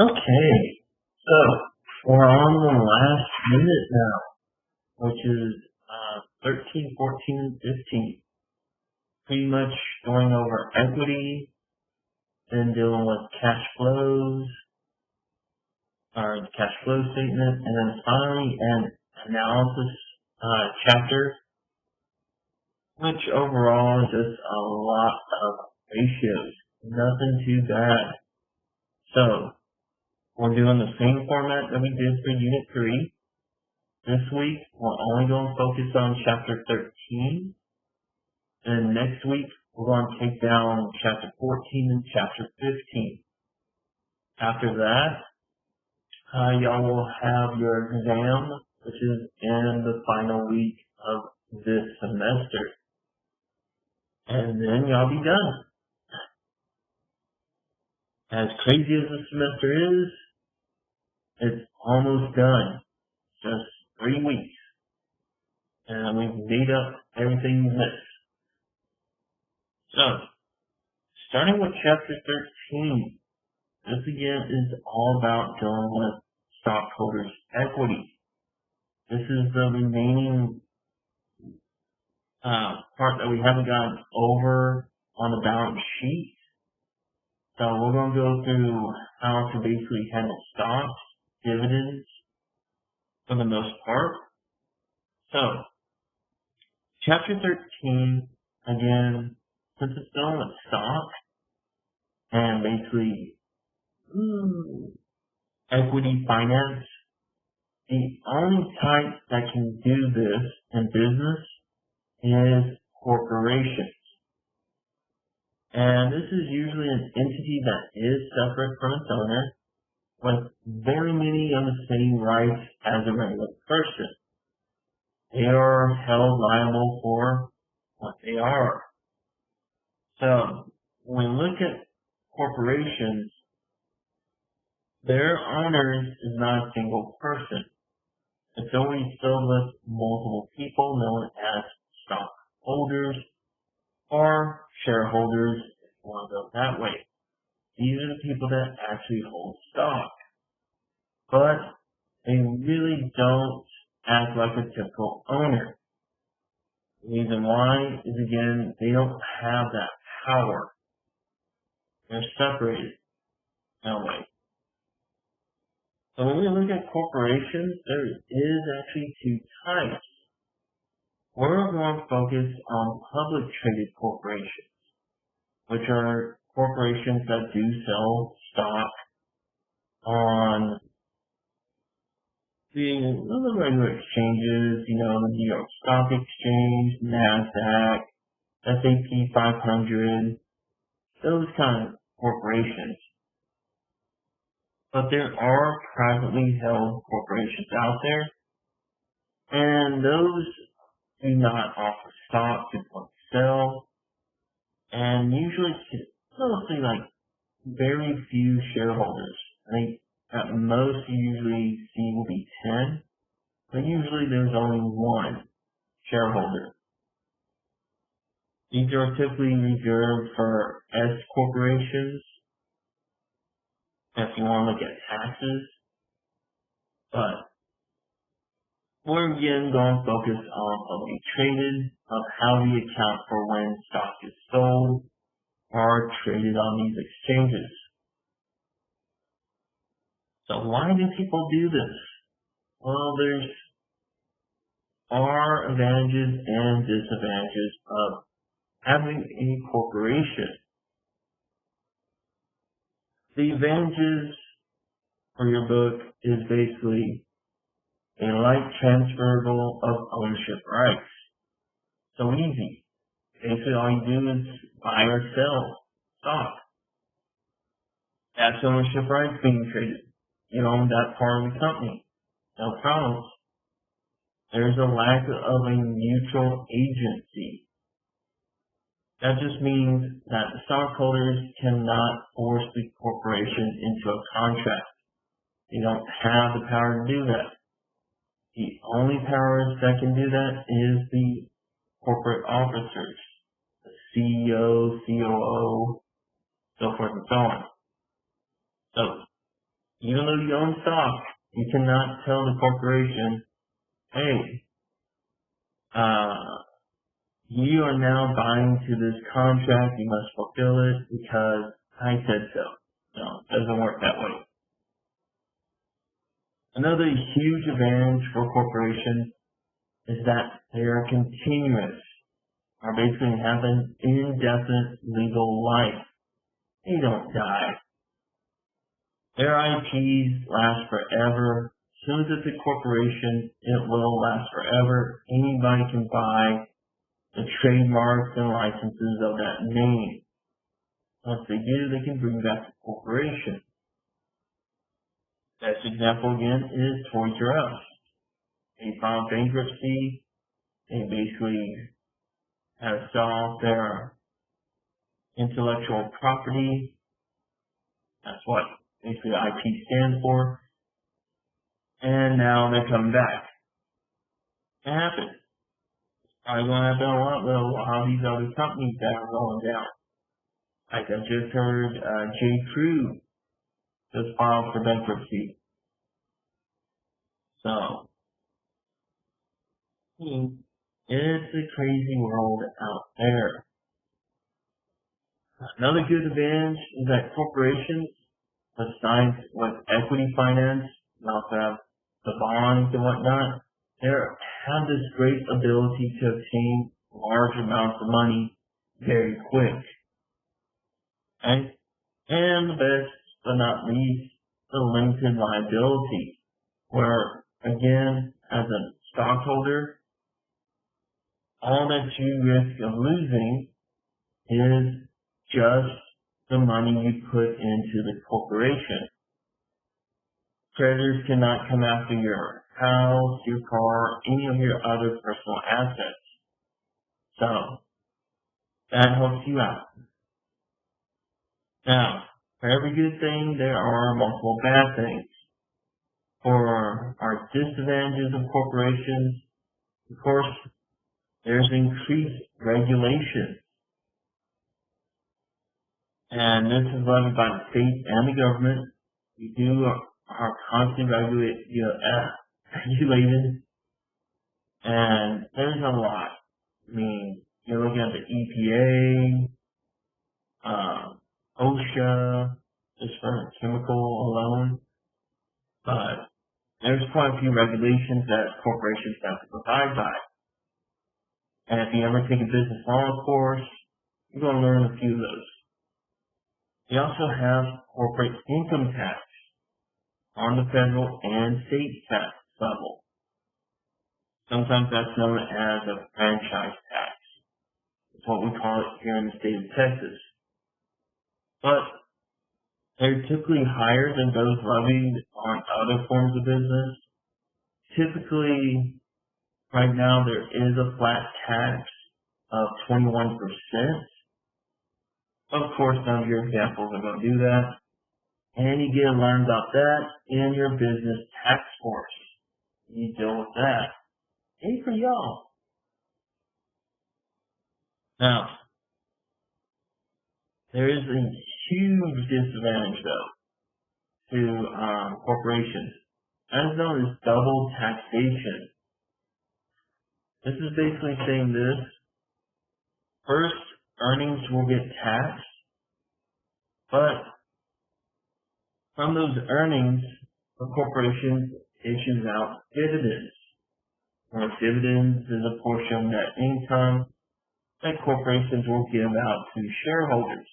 Okay, so we're on the last minute now, which is 13, 14, and 15. Pretty much going over equity, then dealing with cash flows, or the cash flow statement, and then finally an analysis chapter, which overall is just a lot of ratios. Nothing too bad. So, we're doing the same format that we did for Unit 3. This week, we're only going to focus on Chapter 13. And next week, we're going to take down Chapter 14 and Chapter 15. After that, y'all will have your exam, which is in the final week of this semester. And then y'all be done. As crazy as the semester is, it's almost done. Just 3 weeks. And we've made up everything we missed. So, starting with Chapter 13, this again is all about dealing with stockholders' equity. This is the remaining part that we haven't gotten over on the balance sheet. So we're going to go through how to basically handle stocks, dividends, for the most part. So, Chapter 13, again, since it's dealing with stock and basically equity finance, the only type that can do this in business is corporations. And this is usually an entity that is separate from its owner, with very many of the same rights as a regular person. They are held liable for what they are. So, when we look at corporations, their owners is not a single person. It's always filled with multiple people known as stockholders or shareholders, if you want to go that way. These are the people that actually hold stock. But they really don't act like a typical owner. The reason why is, again, they don't have that power. They're separated in a way. So when we look at corporations, there is actually 2 types. We're going to focus on public traded corporations, which are corporations that do sell stock on the regular exchanges, the New York Stock Exchange, NASDAQ, S&P 500, those kind of corporations. But there are privately held corporations out there, and those do not offer stock to sell, and usually mostly very few shareholders. I think at most you usually see will be 10, but usually there's only 1 shareholder. These are typically reserved for S corporations, if you want to look at taxes, but we're again going to focus on publicly traded, of how we account for when stock is sold or traded on these exchanges. So why do people do this? Well, there are advantages and disadvantages of having a corporation. The advantages for your book is basically a light transferable of ownership rights. So easy. Basically all you do is buy or sell stock. That's ownership rights being traded. You own that part of the company. No problems. There's a lack of a neutral agency. That just means that the stockholders cannot force the corporation into a contract. They don't have the power to do that. The only powers that can do that is the corporate officers, the CEO, COO, so forth and so on. So, Even though you own stock, you cannot tell the corporation, hey, you are now buying to this contract, you must fulfill it because I said so. No, it doesn't work that way. Another huge advantage for corporations is that they are continuous, or basically have an indefinite legal life. They don't die. Their IPs last forever. As soon as it's a corporation, it will last forever. Anybody can buy the trademarks and licenses of that name. Once they do, they can bring back the corporation. Best example again is Toys R Us. They filed bankruptcy. They basically have solved their intellectual property. That's what basically IP stands for. And now they're coming back. It happens. Probably going to happen a lot with a lot of these other companies that are going down. Like I just heard, J. Crew just filed for bankruptcy. So, it's a crazy world out there. Another good advantage is that corporations, besides with equity finance, you also have the bonds and whatnot, they have this great ability to obtain large amounts of money very quick. Right? And the best but not least, the limited liability, where again, as a stockholder, all that you risk of losing is just the money you put into the corporation. Creditors cannot come after your house, your car, any of your other personal assets. So, that helps you out. Now, for every good thing, there are multiple bad things. For our disadvantages of corporations, of course, there's increased regulation. And this is levied by the state and the government. We are constantly regulated. And there's a lot. I mean, you're looking at the EPA, OSHA, just for chemical alone. But there's quite a few regulations that corporations have to abide by. And if you ever take a business law course, you're going to learn a few of those. We also have corporate income tax on the federal and state tax level. Sometimes that's known as a franchise tax. It's what we call it here in the state of Texas. But they're typically higher than those levied on other forms of business. Typically, right now there is a flat tax of 21%. Of course, none of your examples are going to do that. And you get to learn about that in your business tax course. You deal with that. Hey, for y'all. Now, there is a huge disadvantage, though, to corporations. That is known as double taxation. This is basically saying this. First, earnings will get taxed, but from those earnings, the corporation issues out dividends. Or dividends is a portion of net income that corporations will give out to shareholders.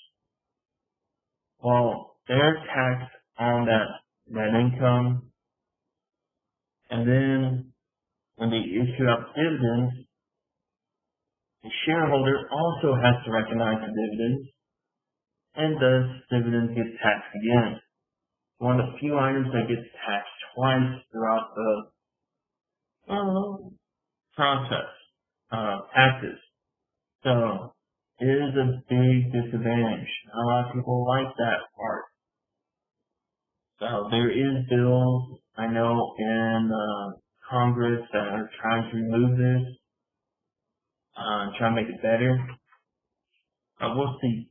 Well, they're taxed on that net income, and then when they issue out dividends, the shareholder also has to recognize the dividends, and thus dividends get taxed again. One of the few items that gets taxed twice throughout the process of taxes. So, it is a big disadvantage. A lot of people like that part. So, there is bills, I know, in Congress that are trying to remove this, trying to make it better. We'll see.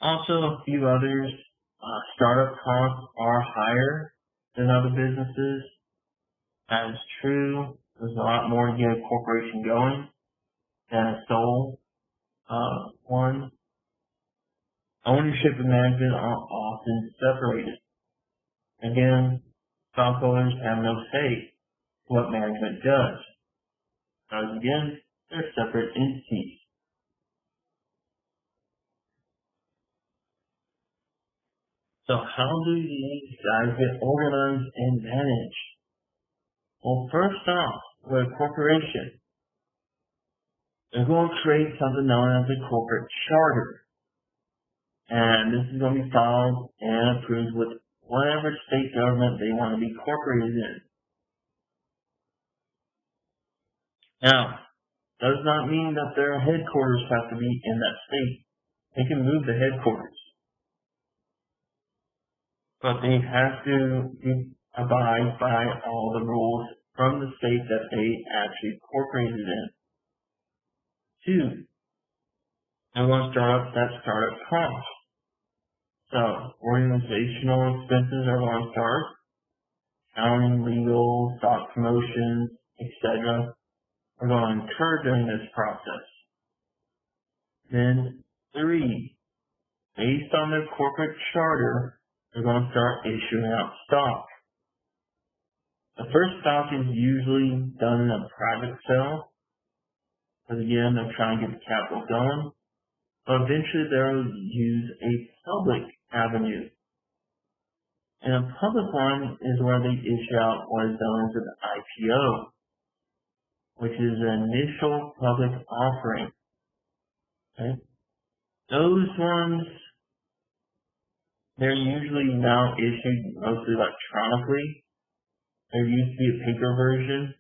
Also, a few others Startup costs are higher than other businesses. That is true. There's a lot more to get a corporation going than a sole one. Ownership and management are often separated. Again, stockholders have no say what management does. Because again, they're separate entities. So how do these guys get organized and managed? Well, first off, with a corporation, they're going to create something known as a corporate charter. And this is going to be filed and approved with whatever state government they want to be incorporated in. Now, does not mean that their headquarters have to be in that state. They can move the headquarters. But they have to abide by all the rules from the state that they actually incorporated in. 2, they want to start up that startup cost. So, organizational expenses are going to start. Accounting, legal, stock promotions, etc. are going to incur during this process. Then 3, based on their corporate charter, they're going to start issuing out stock. The first stock is usually done in a private sale, because again, they're trying to get the capital going. But eventually they'll use a public avenue. And a public one is where they issue out what is known as an IPO, which is an initial public offering. Okay? Those ones, they're usually now issued mostly electronically. There used to be a paper version,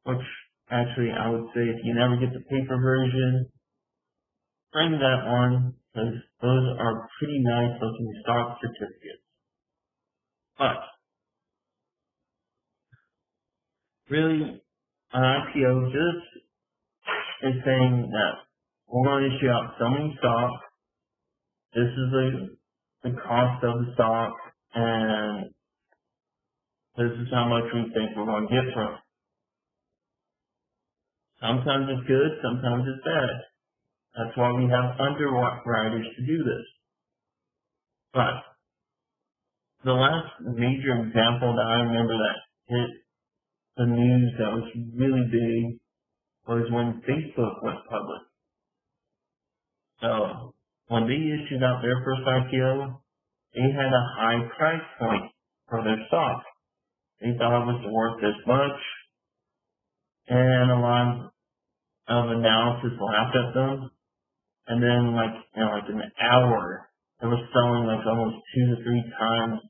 which actually I would say if you never get the paper version, bring that one, because those are pretty nice looking stock certificates. But, really, an IPO just is saying that we're going to issue out so many stock, this is the cost of the stock, and this is how much we think we're going to get from it. Sometimes it's good, sometimes it's bad. That's why we have underwriters to do this. But the last major example that I remember that hit the news that was really big was when Facebook went public. So when they issued out their first IPO, they had a high price point for their stock. They thought it was worth this much, and a lot of analysis laughed at them. And then, like an hour, it was selling like almost 2 to 3 times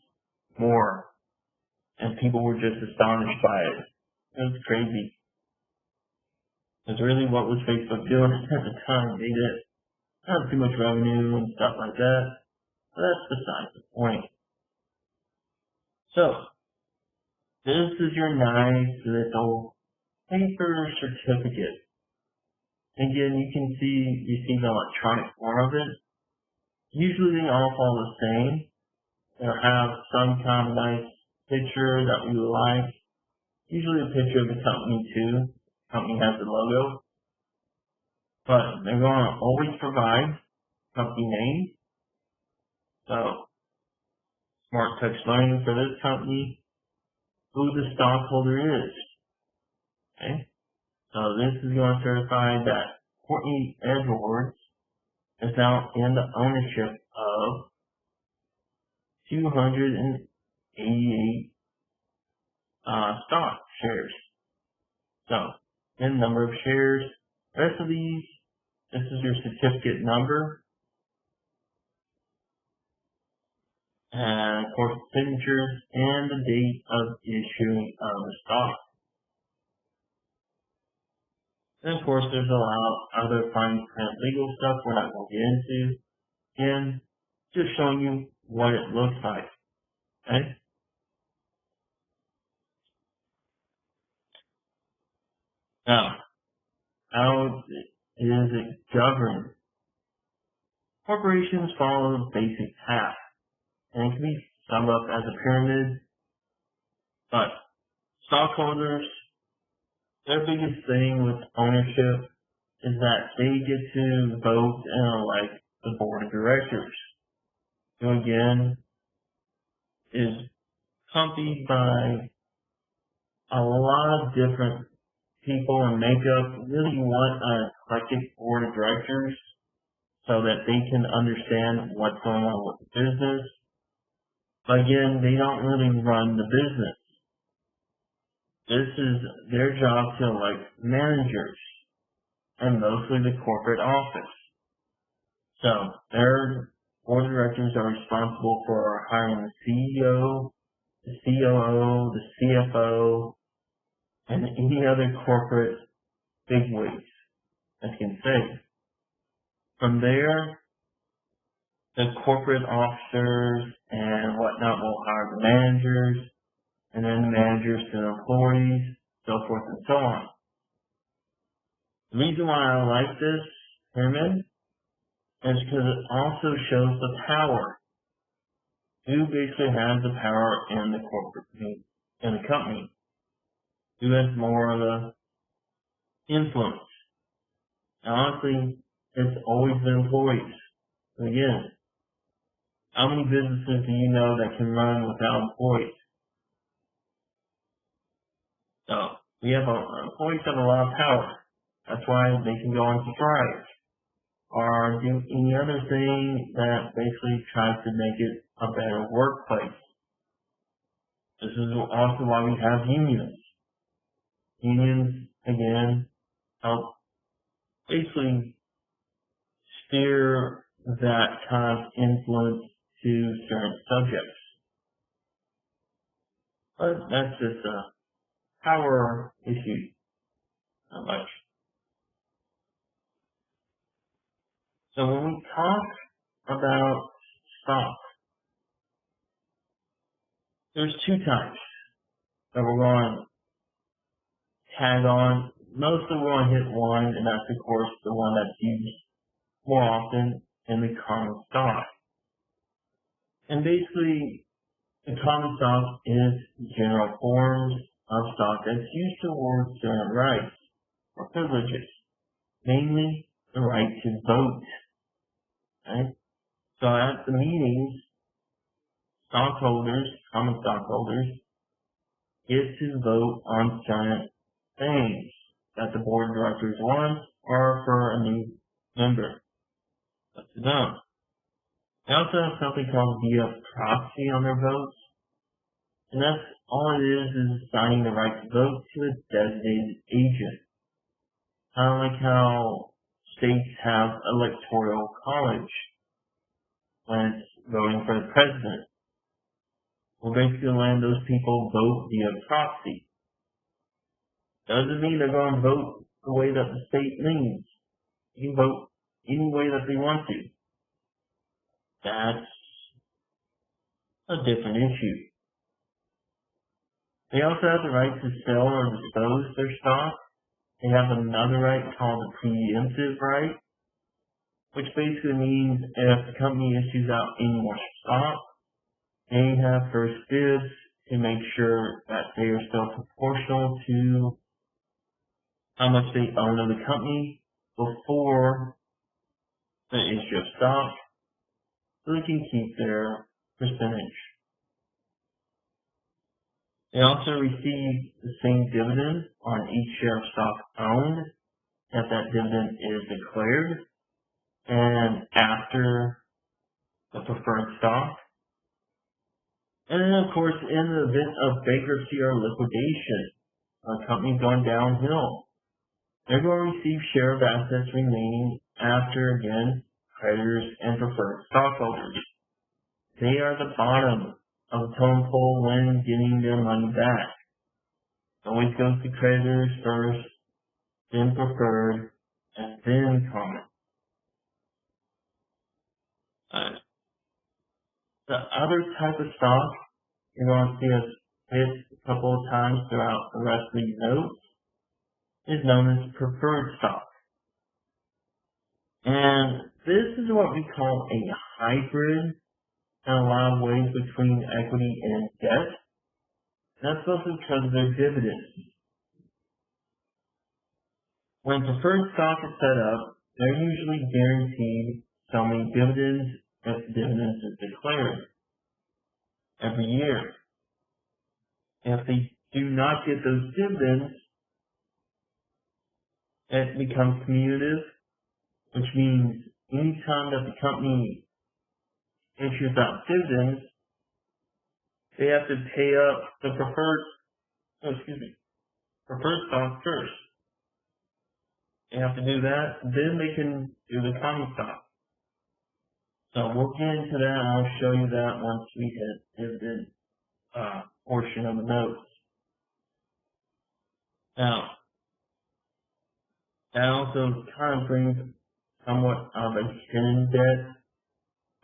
more, and people were just astonished by it. It was crazy. Because really, what was Facebook doing at the time? They didn't have too much revenue and stuff like that. But that's beside the point. So, this is your nice little paper certificate. Again, you can see the electronic form of it. Usually they all follow the same. They'll have some kind of nice picture that we like. Usually a picture of the company too. The company has the logo. But they're going to always provide company name. So, Smart Touch Learning for this company. Who the stockholder is. Okay? So this is going to certify that Courtney Edwards is now in the ownership of 288 stock shares. So, in number of shares, rest of these, this is your certificate number, and of course signatures and the date of issuing of the stock. And of course, there's a lot of other fine print legal stuff we're not going to get into. And just showing you what it looks like. Okay? Now, how is it governed? Corporations follow the basic path. and it can be summed up as a pyramid. But stockholders, their biggest thing with ownership is that they get to vote and elect the board of directors, who again is accompanied by a lot of different people and makeup. Really want an eclectic board of directors so that they can understand what's going on with the business. But again, they don't really run the business. This is their job to elect managers and mostly the corporate office. So their board of directors are responsible for hiring the CEO, the COO, the CFO, and any other corporate bigwigs, as you can say. From there, the corporate officers and whatnot will hire the managers, and then the managers to the employees, so forth and so on. The reason why I like this pyramid is because it also shows the power. Who basically has the power in the corporate, in the company? Who has more of the influence? And honestly, it's always the employees. And again, how many businesses do you know that can run without employees? So, employees have a lot of power. That's why they can go on strike or do any other thing that basically tries to make it a better workplace. This is also why we have unions. Unions, again, help basically steer that kind of influence to certain subjects. But that's just a power issue, not much. So when we talk about stock, there's two types that we're going to tag on. Mostly we're going to hit one, and that's of course the one that's used more often in the common stock. And basically, the common stock is general forms of stock that's used to award certain rights or privileges, mainly the right to vote. Okay? So at the meetings, common stockholders, get to vote on certain things that the board of directors wants or for a new member. Up to them. They also have something called via proxy on their votes. And that's all it is assigning the right to vote to a designated agent. Kind of like how states have electoral college when it's voting for the president. Well, basically letting those people vote via proxy. Doesn't mean they're going to vote the way that the state leans. You can vote any way that they want to. That's a different issue. They also have the right to sell or dispose their stock. They have another right called the preemptive right, which basically means if the company issues out any more stock, they have first dibs to make sure that they are still proportional to how much they own of the company before the issue of stock, so they can keep their percentage. They also receive the same dividend on each share of stock owned if that dividend is declared and after the preferred stock. And then, of course, in the event of bankruptcy or liquidation, a company going downhill, they're going to receive share of assets remaining after, again, creditors and preferred stockholders. They are the bottom of the totem pole when getting their money back. It always goes to creditors first, then preferred, and then common. The other type of stock you're going to see us hit a couple of times throughout the rest of these notes is known as preferred stock. And this is what we call a hybrid in a lot of ways between equity and debt. That's mostly because of their dividends. When preferred stock is set up, they're usually guaranteed so many dividends if dividends is declared every year. If they do not get those dividends, it becomes cumulative, which means anytime that the company issues out dividends, they have to pay up the preferred stock first. They have to do that, then they can do the common stock. So we'll get into that, and I'll show you that once we hit dividend portion of the notes. Now, that also kind of brings somewhat of a hidden debt,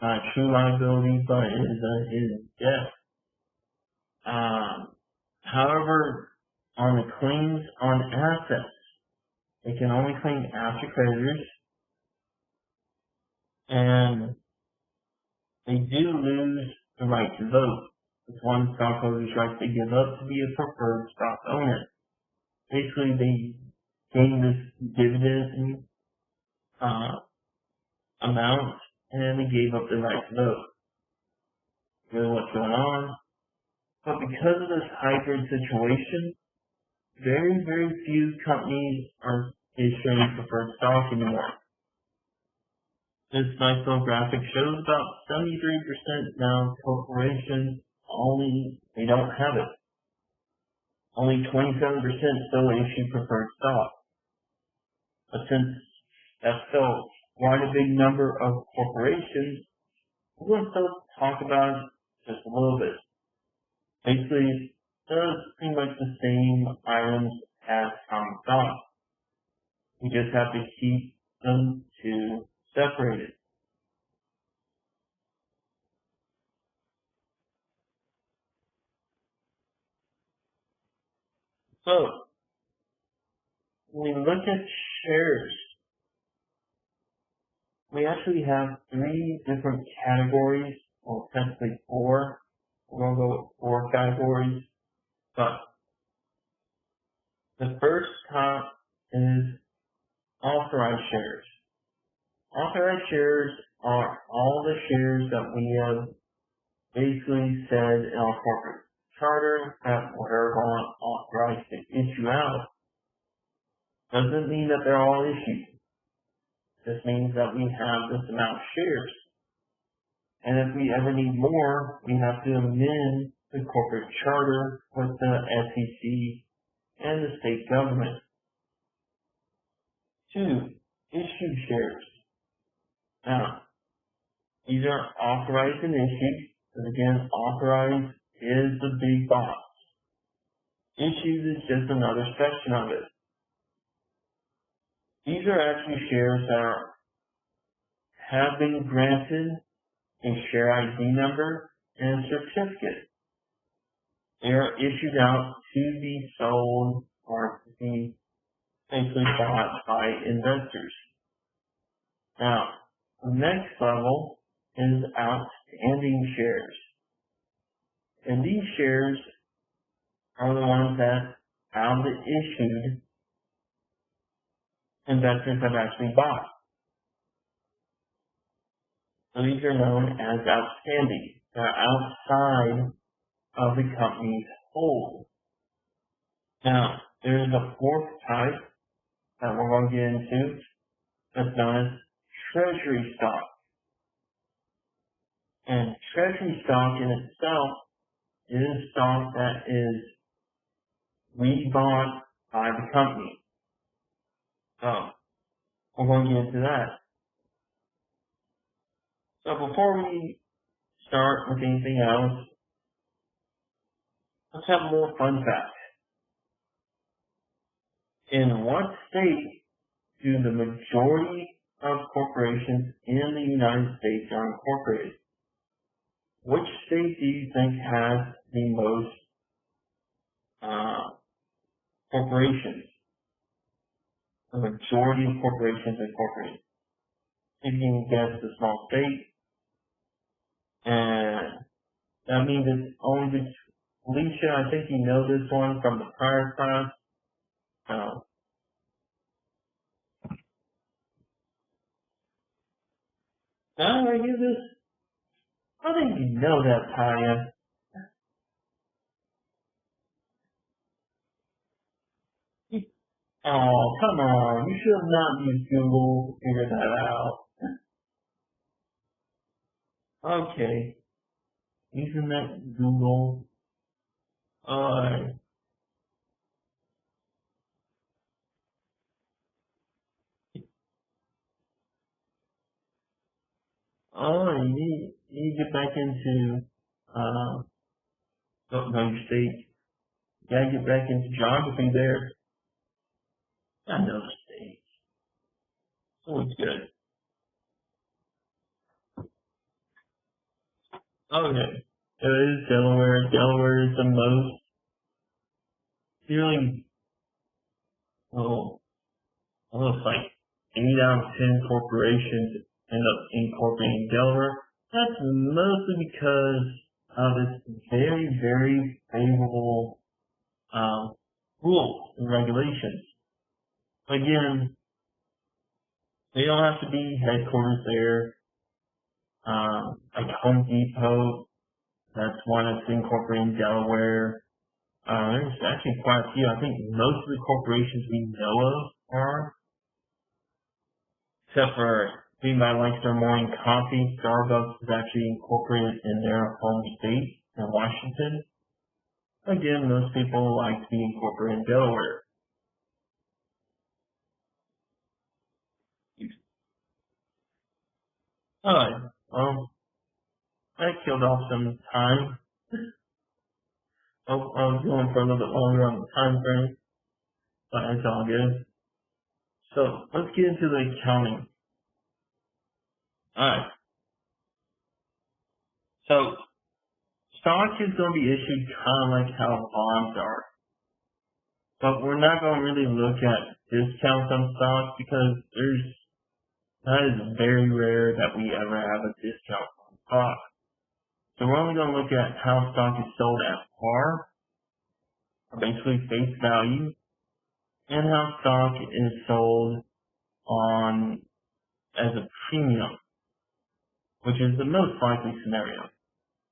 not a true liability, but it is a hidden debt. However, on the claims on assets, they can only claim after creditors, and they do lose the right to vote. It's one stockholder's right to give up to be a preferred stock owner. Basically, they gain this dividend amount, and they gave up the right to vote. Really what's going on? But because of this hybrid situation, very, very few companies are issuing preferred stock anymore. This nice little graphic shows about 73% now corporations they don't have it. Only 27% still issue preferred stock. But since that's still quite a big number of corporations, we're going to still talk about it just a little bit. Basically, it does pretty much the same items as common stock. We just have to keep them two separated. So, when we look at shares, we actually have three different categories, or technically four. We're going to go with four categories. But the first top is authorized shares. Authorized shares are all the shares that we have basically said in our corporate charter that we're authorized to issue out. Doesn't mean that they're all issued. This means that we have this amount of shares. And if we ever need more, we have to amend the corporate charter with the SEC and the state government. 2, issued shares. Now, these are authorized and issued. And again, authorized is the big box. Issued is just another section of it. These are actually shares that have been granted a share ID number and a certificate. They are issued out to be sold or to be basically bought by investors. Now, the next level is outstanding shares. And these shares are the ones that, out of the issued, investors have actually bought. So these are known as outstanding. They're outside of the company's hold. Now, there is a fourth type that we're going to get into that's known as Treasury Stock. And Treasury Stock in itself is stock that is rebought by the company. So, we're going to get into that. So before we start with anything else, let's have a more fun fact. In what state do the majority of corporations in the United States are incorporated? Which state do you think has the most corporations? The majority of corporations incorporated. If you can guess the small state, And that means it's only the Alicia, I think you know this one from the prior class. I use this. I think you know that, Taya. Oh, come on. You should have not used Google to figure that out. Okay. Using that Google. Alright. Alright, you get back into, your state. You gotta get back into geography there. I know the state. It's always good. Okay. It is Delaware. Delaware is the most really, almost like 8 out of 10 corporations end up incorporating Delaware. That's mostly because of its very, very favorable rules and regulations. Again, they don't have to be headquarters there. Like Home Depot, that's one that's incorporating Delaware. There's actually quite a few. I think most of the corporations we know of are, except for anybody likes their morning coffee. Starbucks is actually incorporated in their home state in Washington. Again, most people like to be incorporated in Delaware. Alright, well, that killed off some time. I was going for a little bit longer on the time frame, but it's all good. So, let's get into the accounting. Alright. So, stock is going to be issued kind of like how bonds are. But we're not going to really look at discounts on stock because that is very rare that we ever have a discount on stock. So we're only going to look at how stock is sold at par, or basically face value, and how stock is sold on as a premium, which is the most likely scenario.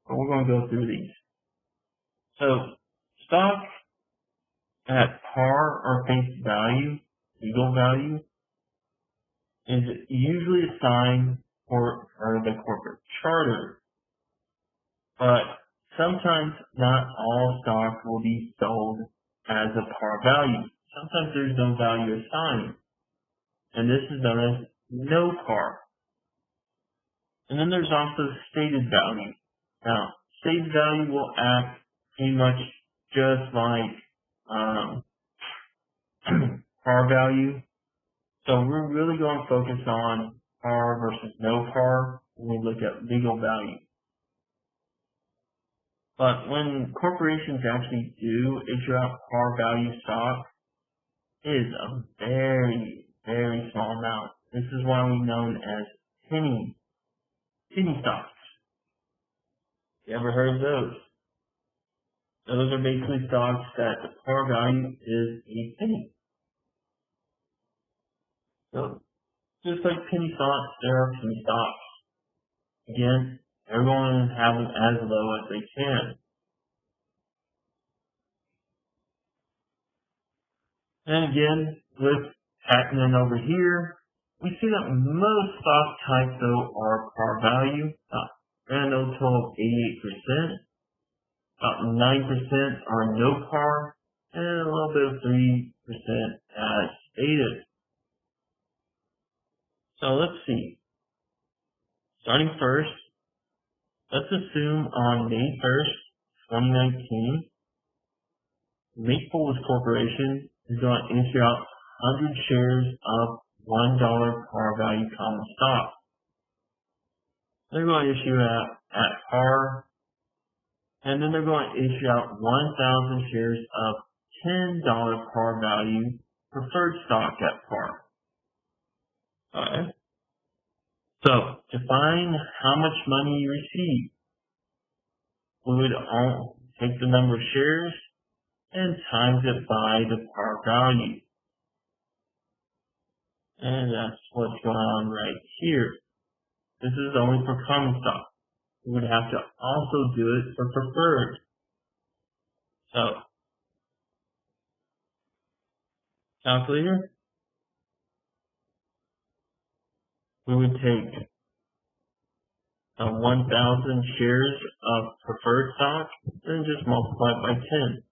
But we're going to go through these. So stock at par or face value, legal value, is usually assigned for the corporate charter. But sometimes not all stock will be sold as a par value. Sometimes there's no value assigned. And this is known as no par. And then there's also stated value. Now, stated value will act pretty much just like par value. So we're really going to focus on par versus no par when we look at legal value. But when corporations actually do issue out par value stock, it is a very, very small amount. This is why we're known as penny stocks. You ever heard of those? Those are basically stocks that the par value is a penny. So, just like penny stocks, there are penny stocks. Again, everyone has them as low as they can. And again, with happening over here, we see that most stock types though are par value. Grand total of 88%. About 9% are no par, and a little bit of 3% as stated. So let's see. Starting first, let's assume on May 1st, 2019, Maples Corporation is going to issue out 100 shares of $1 par value common stock. They're going to issue at par, and then they're going to issue out 1,000 shares of $10 par value preferred stock at par. Alright. So, to find how much money you receive, we would all take the number of shares and times it by the par value. And that's what's going on right here. This is only for common stock. We would have to also do it for preferred. So, calculator, we would take 1,000 shares of preferred stock and just multiply it by 10,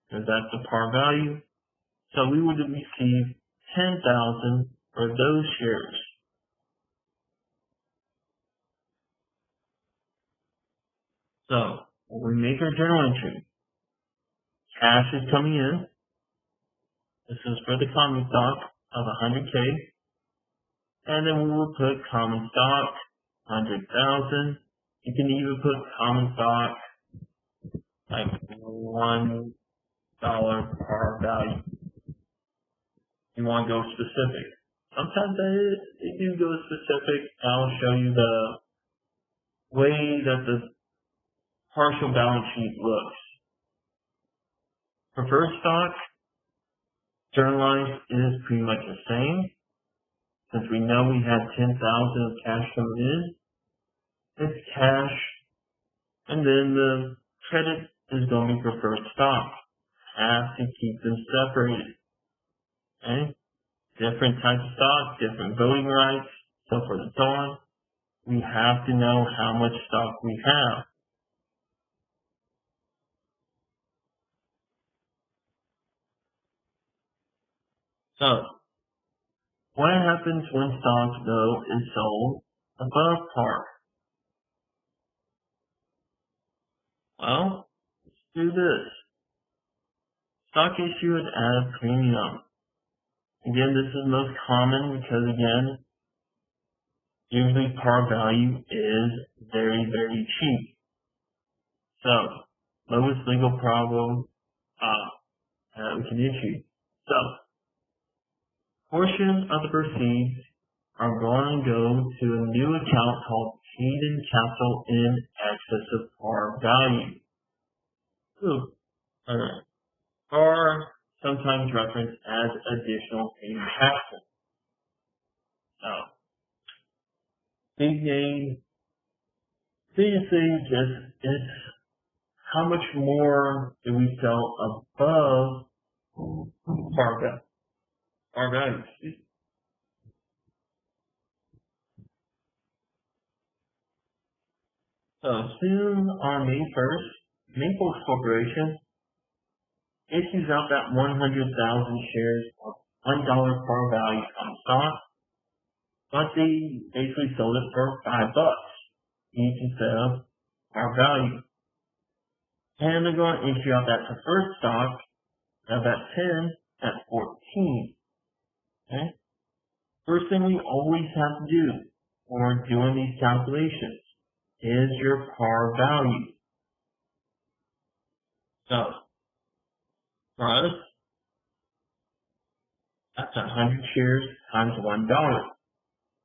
because that's the par value. So we would receive 10,000 for those shares. So when we make our journal entry, cash is coming in. This is for the common stock of 100K. And then we will put common stock, 100,000. You can even put common stock like $1 par value. You want to go specific. Sometimes they do go specific. I'll show you the way that the partial balance sheet looks. Preferred stock, journalized is pretty much the same. Since we know we had 10,000 of cash coming in, it's cash, and then the credit is going to be preferred stock. Have to keep them separated. Okay? Different types of stock, different voting rights, so forth and so on. We have to know how much stock we have. So, what happens when stock, though, is sold above par? Well, let's do this. Stock issued at a premium. Again, this is most common because, again, usually par value is very, very cheap. So, lowest legal problem that we can issue. So, portion of the proceeds are going to go to a new account called paid-in capital in excess of par value. Or sometimes referenced as additional paid-in capital. So, basically just it's how much more do we sell above par value. So soon on May 1st, Maples Corporation issues out that 100,000 shares of $1 par value common stock, but they basically sold it for $5 each instead of par value. And they're going to issue out that preferred stock of that 10 at 14. Okay? First thing we always have to do when we're doing these calculations is your par value. So, for us, that's 100 shares times $1.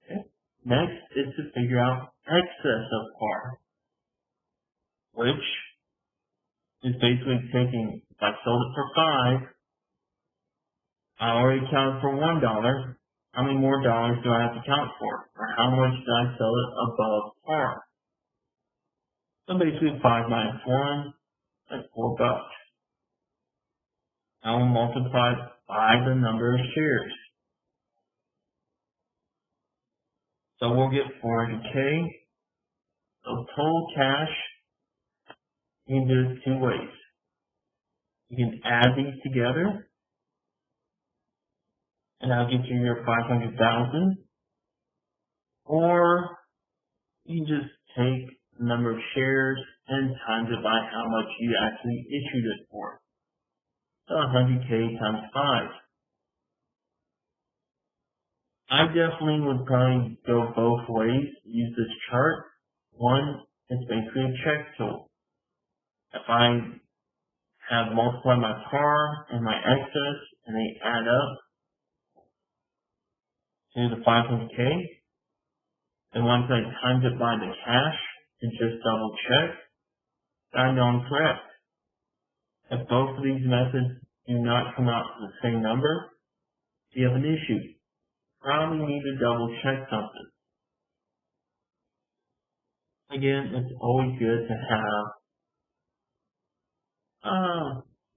Okay? Next is to figure out excess of par, which is basically taking, if I sold it for $5, I already accounted for $1. How many more dollars do I have to count for? Or how much did I sell it above par? So basically 5 minus 1, that's $4. Now we'll multiply it by the number of shares. So we'll get 400K. So total cash, you can do it 2 ways. You can add these together, and that'll get you your 500,000. Or you can just take the number of shares and times it by how much you actually issued it for. So 100K times 5. I definitely would probably go both ways, use this chart. One, it's basically a check tool. If I have multiplied my par and my excess and they add up to the 500K, and once I times it by the cash to just double check, signed on correct. If both of these methods do not come out to the same number, you have an issue. Probably need to double check something. Again, it's always good to have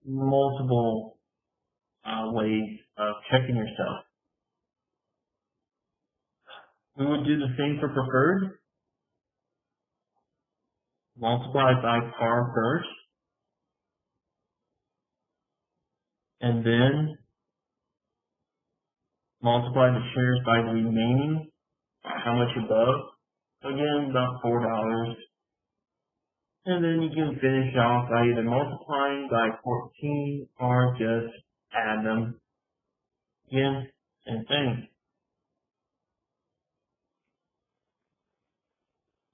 multiple ways of checking yourself. We would do the same for preferred. Multiply by par first, and then multiply the shares by the remaining, how much above. So again, about $4. And then you can finish off by either multiplying by 14 or just add them. Again, same thing.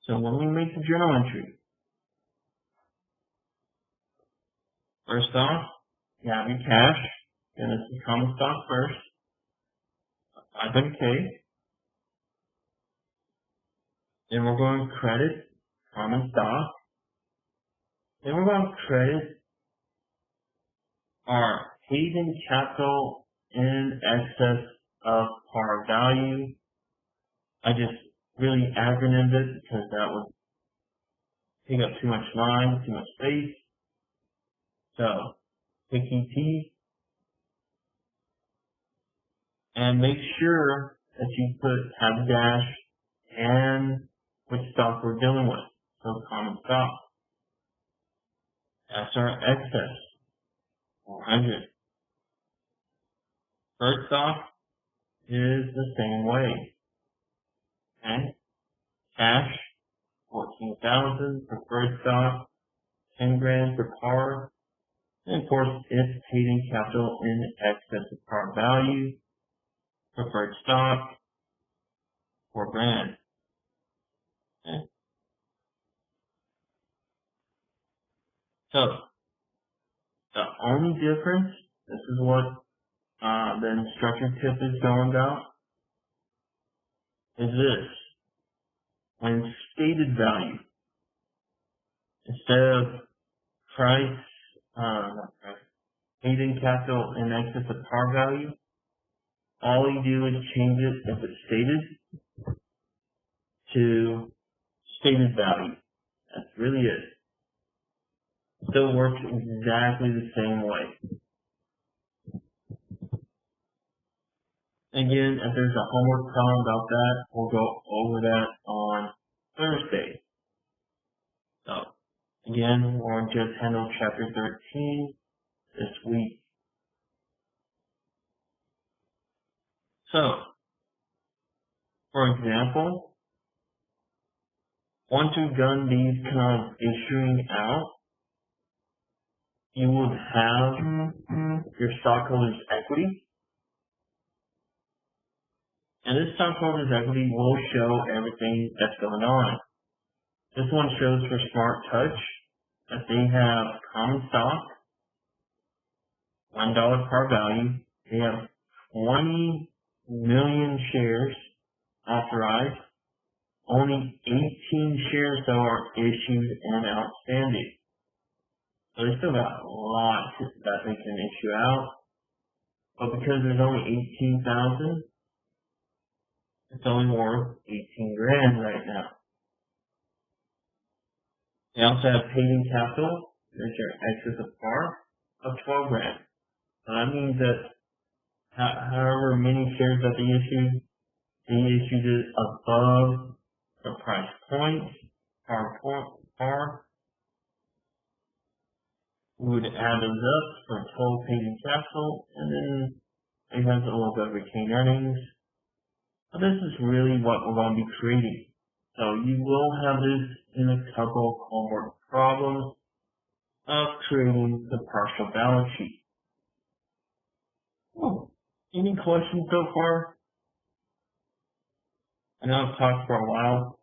So when we make the journal entry, first off, you have your cash, and this is common stock first, 500K. Then we're going to credit common stock. Then we're going to credit our paid-in capital in excess of par value. I just really acronymed it because that would take up too much line, too much space. So, pick ET, and make sure that you have a dash and which stock we're dealing with. So, common stock. That's our excess, 400. Preferred stock is the same way. Okay? Cash, 14,000. Preferred stock, 10 grand per par. And of course, it's paid-in capital in excess of par value. Preferred stock, 4 grand. Okay. So, the only difference, this is what the instruction tip is going about, is this. When stated value, instead of paid-in capital in excess of par value, all you do is change it, if it's stated, to stated value. That's really it. Still works exactly the same way. Again, if there's a homework problem about that, we'll go over that on Thursday. So, again, we'll just handle Chapter 13 this week. So, for example, once you've done these kind of issuing out, you would have your stockholders' equity. And this stockholders' equity will show everything that's going on. This one shows for Smart Touch that they have common stock, $1 par value. They have 20 million shares authorized. Only 18 shares, though, are issued and outstanding. So they still got lots that they can issue out. But because there's only 18,000, it's only worth 18 grand right now. They also have paid-in capital. There's your excess of par of 12 grand. So that means that however many shares that they issued it above the price point, par. We would add those up for total paid-in capital, and then it has a little bit of retained earnings. But this is really what we're going to be creating. So you will have this in a couple of homework problems of creating the partial balance sheet. Any questions so far? I know I've talked for a while.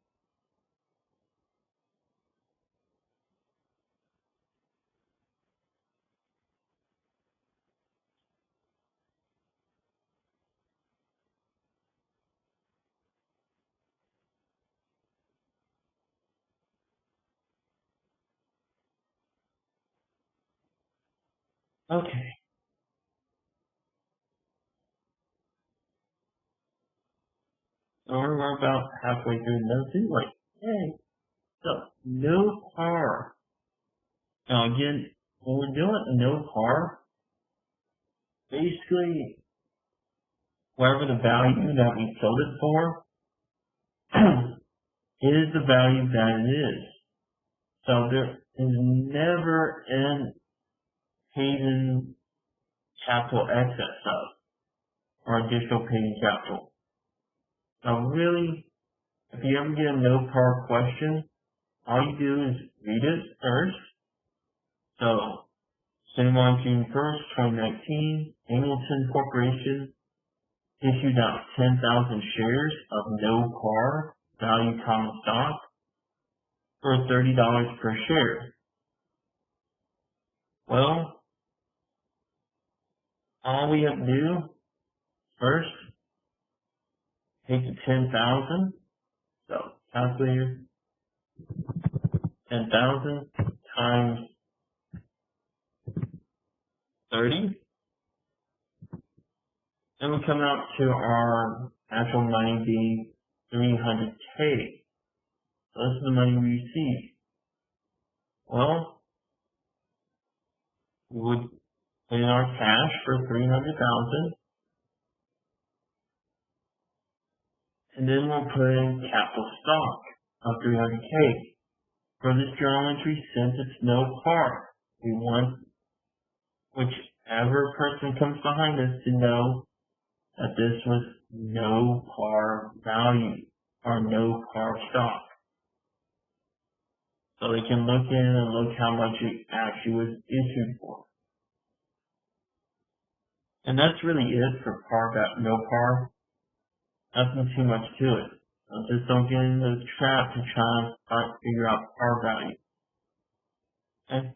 Okay. So we're about halfway through the notes anyway. Hey, so no par. Now again, when we're doing a no par, basically whatever the value that we sold it for is the value that it is. So there is never an paid-in capital excess of or additional paid-in capital. Now really, if you ever get a no par question, all you do is read it first. So, same on June 1st, 2019, Angleton Corporation issued out 10,000 shares of no par value common stock for $30 per share. Well, all we have to do first, take the 10,000, so calculator, 10,000 times 30, and we come out to our actual money being $300K. So this is the money we received. Well, we would put in our cash for $300,000, and then we'll put in capital stock of $300K. For this journal entry, since it's no par, we want whichever person comes behind us to know that this was no par value or no par stock. So they can look in and look how much it actually was issued for. And that's really it for no par. Nothing too much to it. So just don't get into the trap to try and figure out par value. Okay?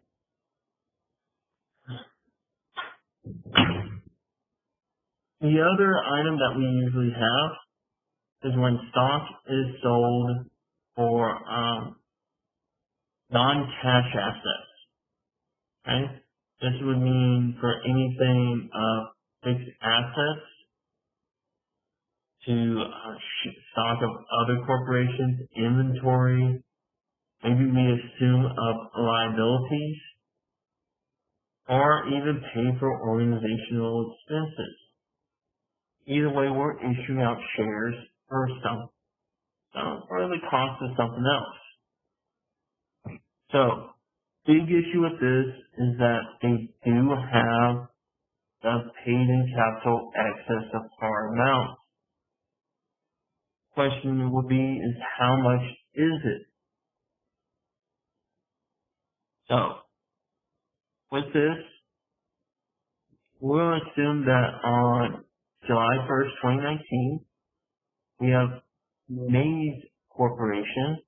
The other item that we usually have is when stock is sold for non-cash assets. Okay? This would mean for anything fixed assets to stock of other corporations, inventory, maybe we assume of liabilities, or even pay for organizational expenses. Either way, we're issuing out shares for some, or the cost of something else. So, big issue with this is that they do have the paid-in capital excess of par amount. Question would be is how much is it? So, with this, we'll assume that on July 1st, 2019, we have Mays Corporation,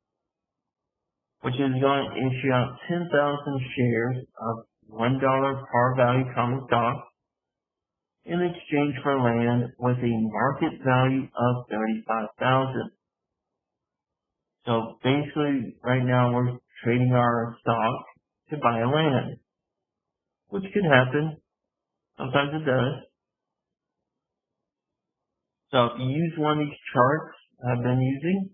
which is going to issue out 10,000 shares of $1 par value common stock in exchange for land with a market value of $35,000. So basically, right now we're trading our stock to buy a land, which could happen. Sometimes it does. So if you use one of these charts I've been using,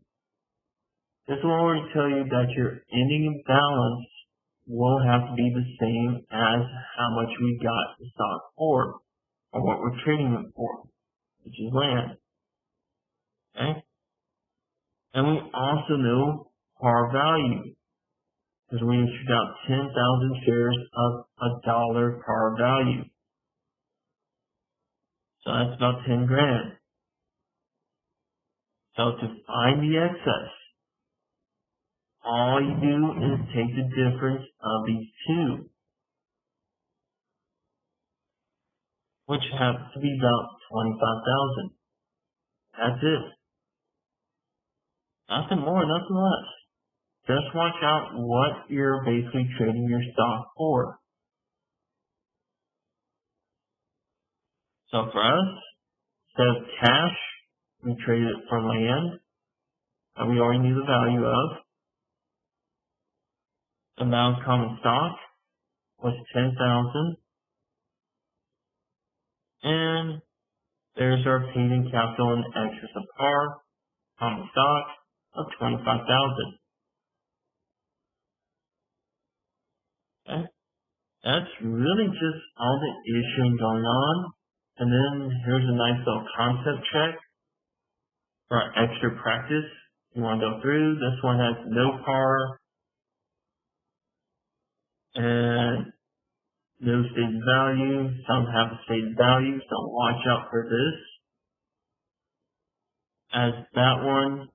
this will already tell you that your ending balance will have to be the same as how much we got the stock for, or what we're trading it for, which is land. Okay? And we also know par value, because we issued out 10,000 shares of $1 par value. So that's about 10 grand. So to find the excess, all you do is take the difference of these two, which happens to be about 25,000. That's it. Nothing more, nothing less. Just watch out what you're basically trading your stock for. So for us, instead of cash, we traded it for land that we already knew the value of. The amount of common stock was 10,000. And there's our paid-in capital in excess of par, common stock of $25,000. Okay? That's really just all the issuing going on. And then here's a nice little concept check for our extra practice. You want to go through. This one has no par and no stated value. Some have a stated value, so watch out for this. As that one,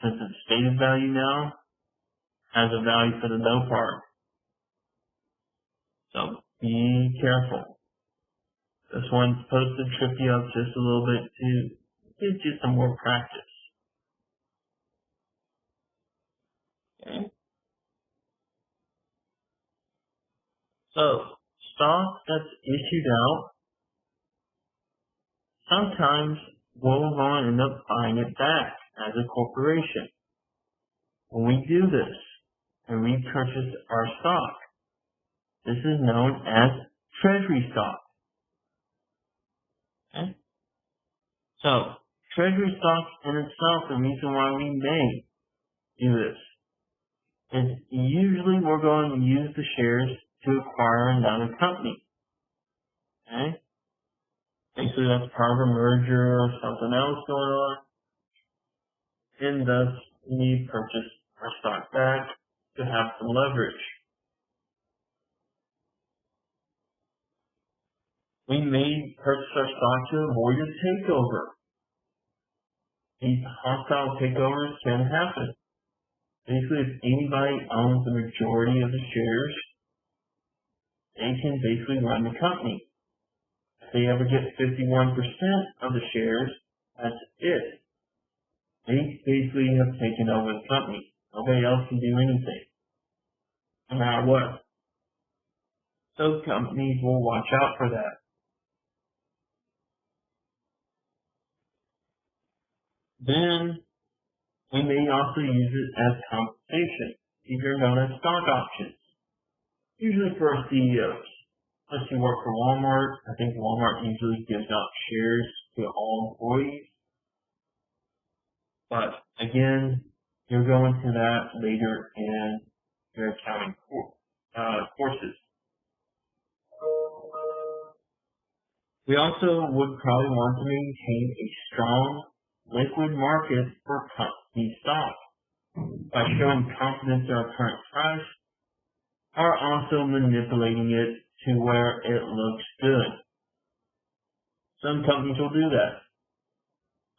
since it's stated value now, has a value for the no par. So be careful. This one's supposed to trip you up just a little bit to give you some more practice. Okay. So stock that's issued out, sometimes we'll want to end up buying it back as a corporation. When we do this and we purchase our stock, this is known as Treasury Stock. Okay? So, Treasury Stock in itself, the reason why we may do this is usually we're going to use the shares to acquire another company. Okay? Basically, that's part of a merger or something else going on. And thus, we purchase our stock back to have some leverage. We may purchase our stock to avoid a takeover. These hostile takeovers can happen. Basically, if anybody owns the majority of the shares, they can basically run the company. If they ever get 51% of the shares, that's it. They basically have taken over the company. Nobody else can do anything, no matter what. So companies will watch out for that. Then, we may also use it as compensation. These are known as stock options, usually for our CEOs. Unless you work for Walmart, I think Walmart usually gives out shares to all employees. But again, you'll go into that later in your accounting courses. We also would probably want to maintain a strong liquid market for company stock by showing confidence in our current price, or also manipulating it to where it looks good. Some companies will do that,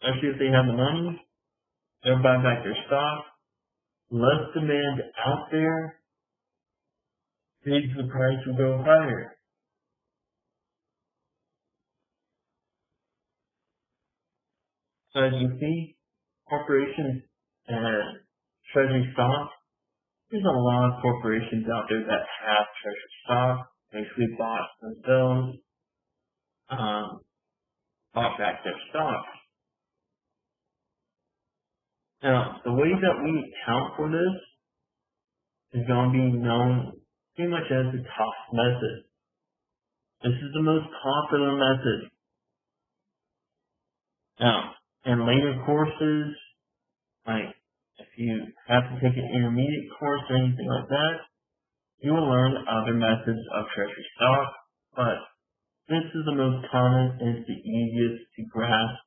especially if they have the money. They'll buy back their stock. Less demand out there, means the price will go higher. So as you see, corporations and treasury stock, there's a lot of corporations out there that have treasury stock, basically bought themselves, bought back their stock. Now, the way that we account for this is going to be known pretty much as the cost method. This is the most popular method. Now, in later courses, like if you have to take an intermediate course or anything like that, you will learn other methods of treasury stock, but this is the most common and it's the easiest to grasp,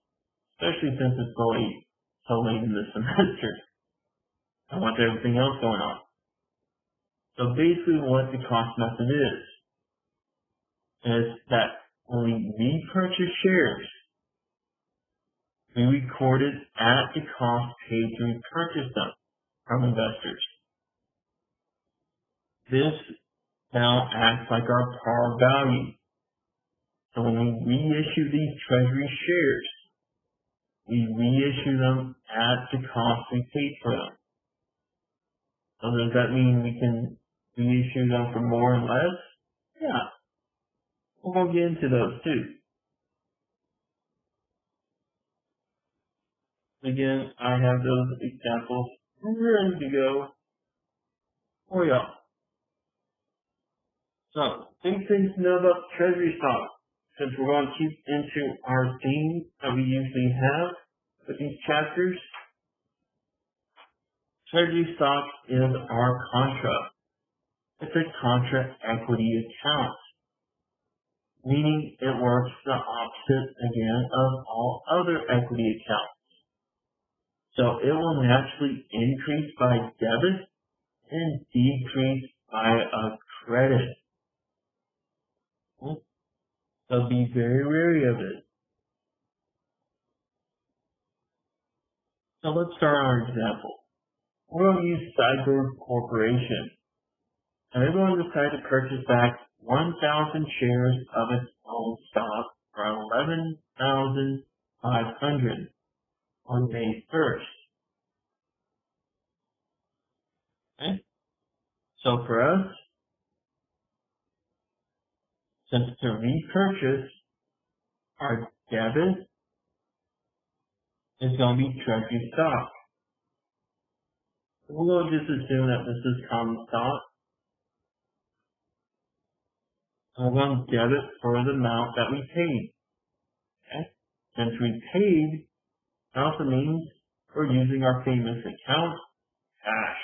especially since it's so late in the semester and with everything else going on. So basically what the cost method is that when we repurchase shares, we record it at the cost paid to repurchase them from investors. This now acts like our par value. So when we reissue these treasury shares, we reissue them at the cost we paid for them. So does that mean we can reissue them for more and less? Yeah. We'll get into those too. Again, I have those examples ready to go for y'all. So, big things to know about treasury stock. since we're going to keep into our theme that we usually have with these chapters, Treasury Stock is our contra. It's a contra equity account, meaning it works the opposite again of all other equity accounts. So it will naturally increase by debit and decrease by a credit. So be very wary of it. So let's start our example. We're going to use Cyber Corporation. And they're going to decide to purchase back 1,000 shares of its own stock for $11,500 on May 1st. Okay? So for us, since to repurchase, our debit is going to be Treasury Stock. We're going to just assume that this is common stock. And we're going to debit for the amount that we paid. Okay? Since we paid, it also means we're using our famous account, cash.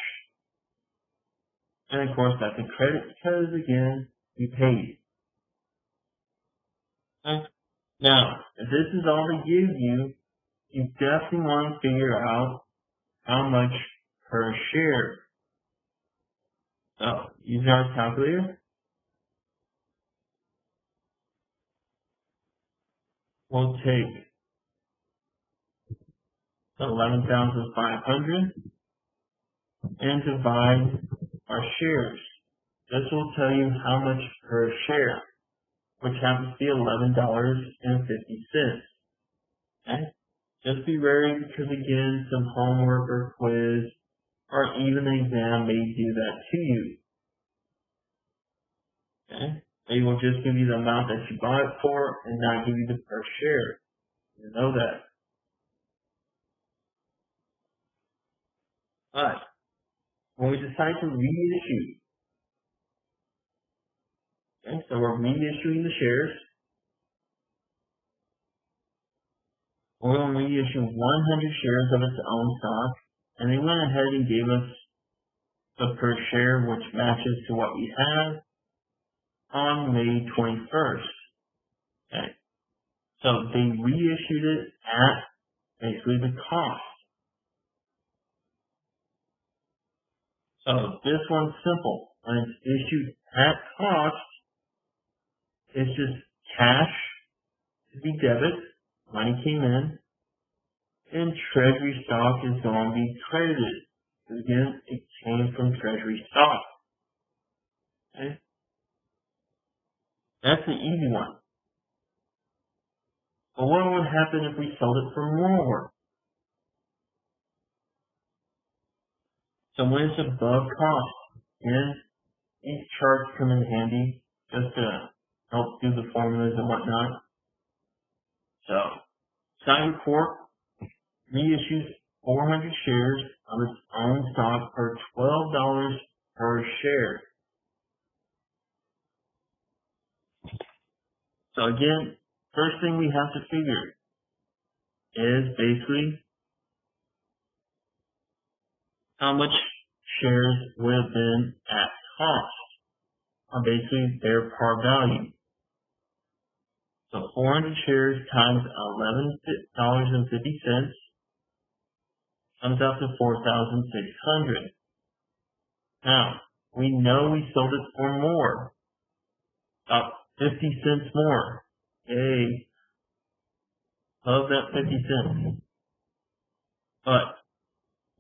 And of course that's a credit because again, we paid. Okay? Now, if this is all they give you, you definitely want to figure out how much per share. So, using our calculator, we'll take the 11,500 and divide our shares. This will tell you how much per share, which happens to be $11.50. Okay? Just be wary because again, some homework or quiz or even an exam may do that to you. Okay? They will just give you the amount that you bought it for and not give you the per share. You know that. But when we decide to reissue, okay, so we're reissuing the shares. We're going to reissue 100 shares of its own stock, and they went ahead and gave us the per share, which matches to what we had on May 21st. Okay. So they reissued it at basically the cost. So this one's simple. When it's issued at cost, it's just cash to be debit, money came in, and Treasury Stock is going to be credited. Again, it came from Treasury Stock. Okay? That's an easy one. But what would happen if we sold it for more? So when it's above cost, and these charts come in handy just to help do the formulas and whatnot. So, Cyber Corp reissues 400 shares of its own stock for $12 per share. So again, first thing we have to figure is basically how much shares would have been at cost, or basically their par value. So 400 shares times $11.50 comes out to $4,600. Now, we know we sold it for more, about 50 cents more. Yay. Love that 50 cents. But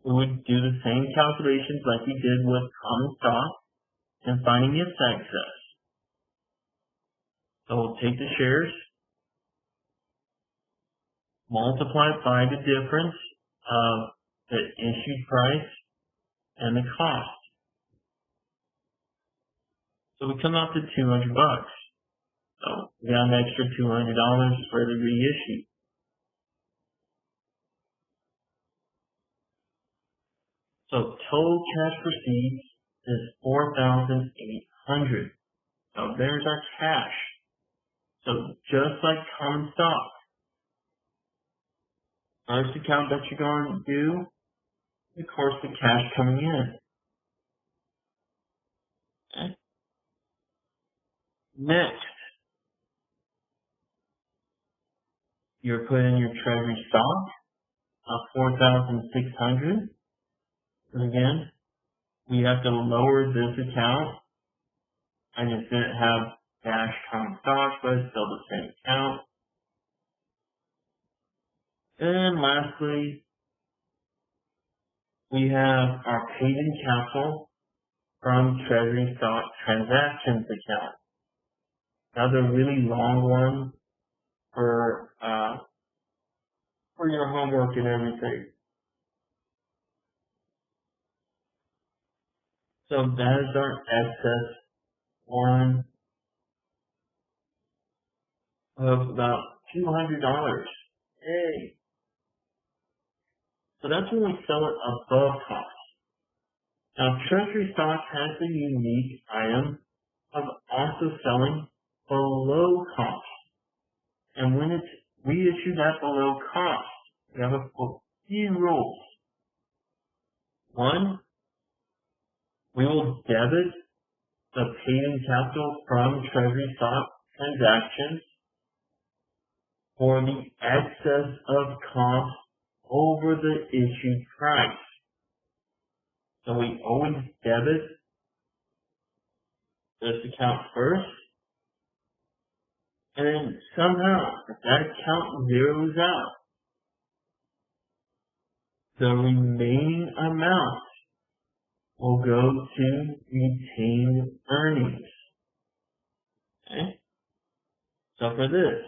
we would do the same calculations like we did with common stock and finding its excess. So we'll take the shares, multiply it by the difference of the issued price and the cost. So we come out to $200. So we got an extra $200 for the reissue. So total cash receipts is $4,800. So there's our cash. So just like common stock. First account that you're going to do, of course, the cash coming in. Okay. Next, you're putting your treasury stock of 4,600. And again, we have to lower this account. I just didn't have cash common stock, but it's still the same account. And lastly, we have our paid-in capital from Treasury Stock Transactions account. Another really long one for your homework and everything. So that is our excess one of about $200. Yay! So that's when we sell it above cost. Now, Treasury Stock has the unique item of also selling below cost. And when it's reissued at below cost, we have a few rules. One, we will debit the paid-in capital from Treasury Stock Transactions for the excess of cost over the issued price. So we always debit this account first, and then somehow, if that account zeroes out, the remaining amount will go to retained earnings. Okay? So for this,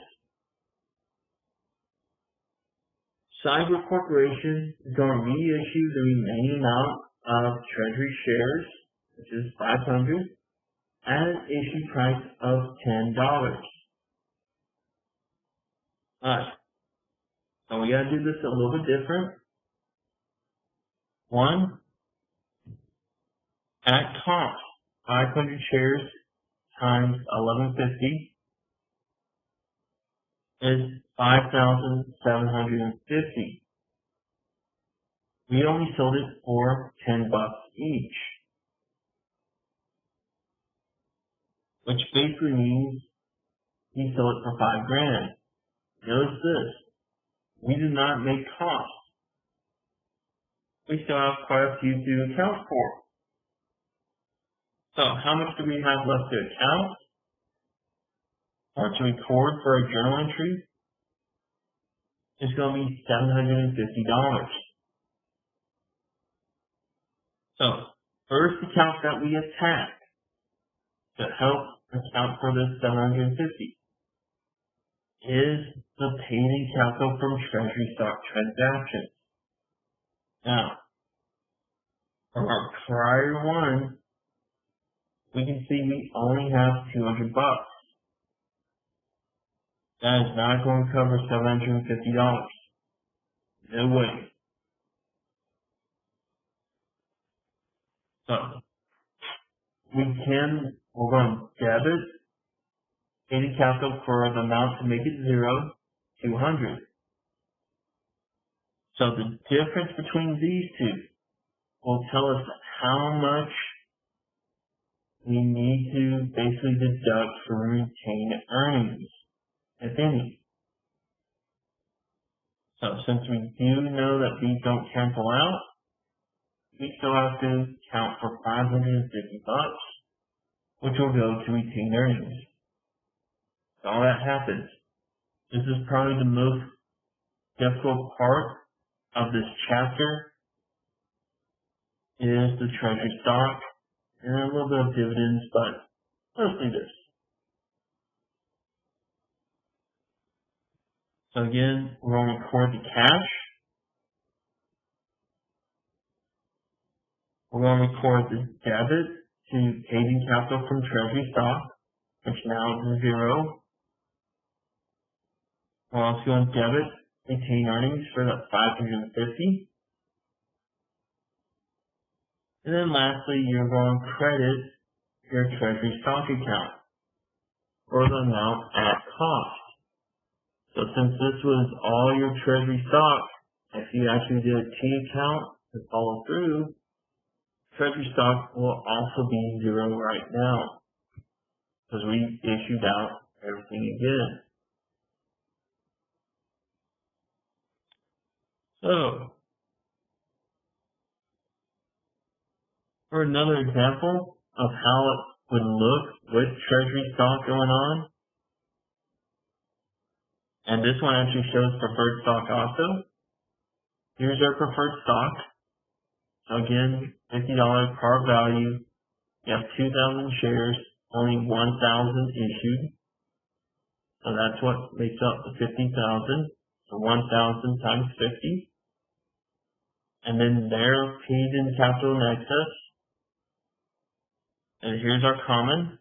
Cyber Corporation is going to reissue the remaining amount of Treasury shares, which is 500, at an issue price of $10. Alright, so we gotta do this a little bit different. One, at cost, 500 shares times 1150 is 5,750. We only sold it for $10 each, which basically means he sold it for $5,000. Notice this, we did not make cost. We still have quite a few to account for. So how much do we have left to account or to record for a journal entry? It's going to be $750. So, first account that we attack to help account for this $750 is the paid-in capital from Treasury Stock Transactions. Now, from our prior one, we can see we only have $200. That is not going to cover $750. No way. So, we're going to debit paid-in capital for the amount to make it 0, 200. So the difference between these two will tell us how much we need to basically deduct for retained earnings, if any. So since we do know that these don't cancel out, we still have to count for $550, which will go to retained earnings. So all that happens. This is probably the most difficult part of this chapter is the treasury stock and a little bit of dividends, but mostly this. So again, we're going to record the cash. We're going to record the debit to paid-in capital from treasury stock, which now is 0. We're also going to debit retained earnings for the $550. And then lastly, you're going to credit your treasury stock account for the amount at cost. So since this was all your treasury stock, if you actually did a T account to follow through, treasury stock will also be zero right now because we issued out everything again. So, for another example of how it would look with treasury stock going on, and this one actually shows preferred stock also. Here's our preferred stock. So again, $50 par value. You have 2,000 shares, only 1,000 issued. So that's what makes up the 50,000. So 1,000 times 50. And then they're paid in capital in excess. And here's our common.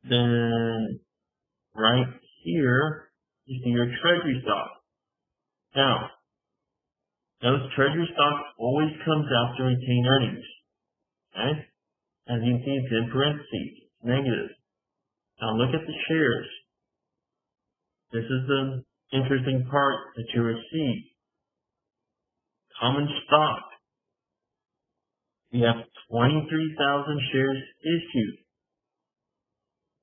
Then right here, you see your treasury stock. Now, those treasury stock always comes after retained earnings. Okay? As you can see, it's in parentheses. It's negative. Now look at the shares. This is the interesting part that you receive. Common stock. You have 23,000 shares issued.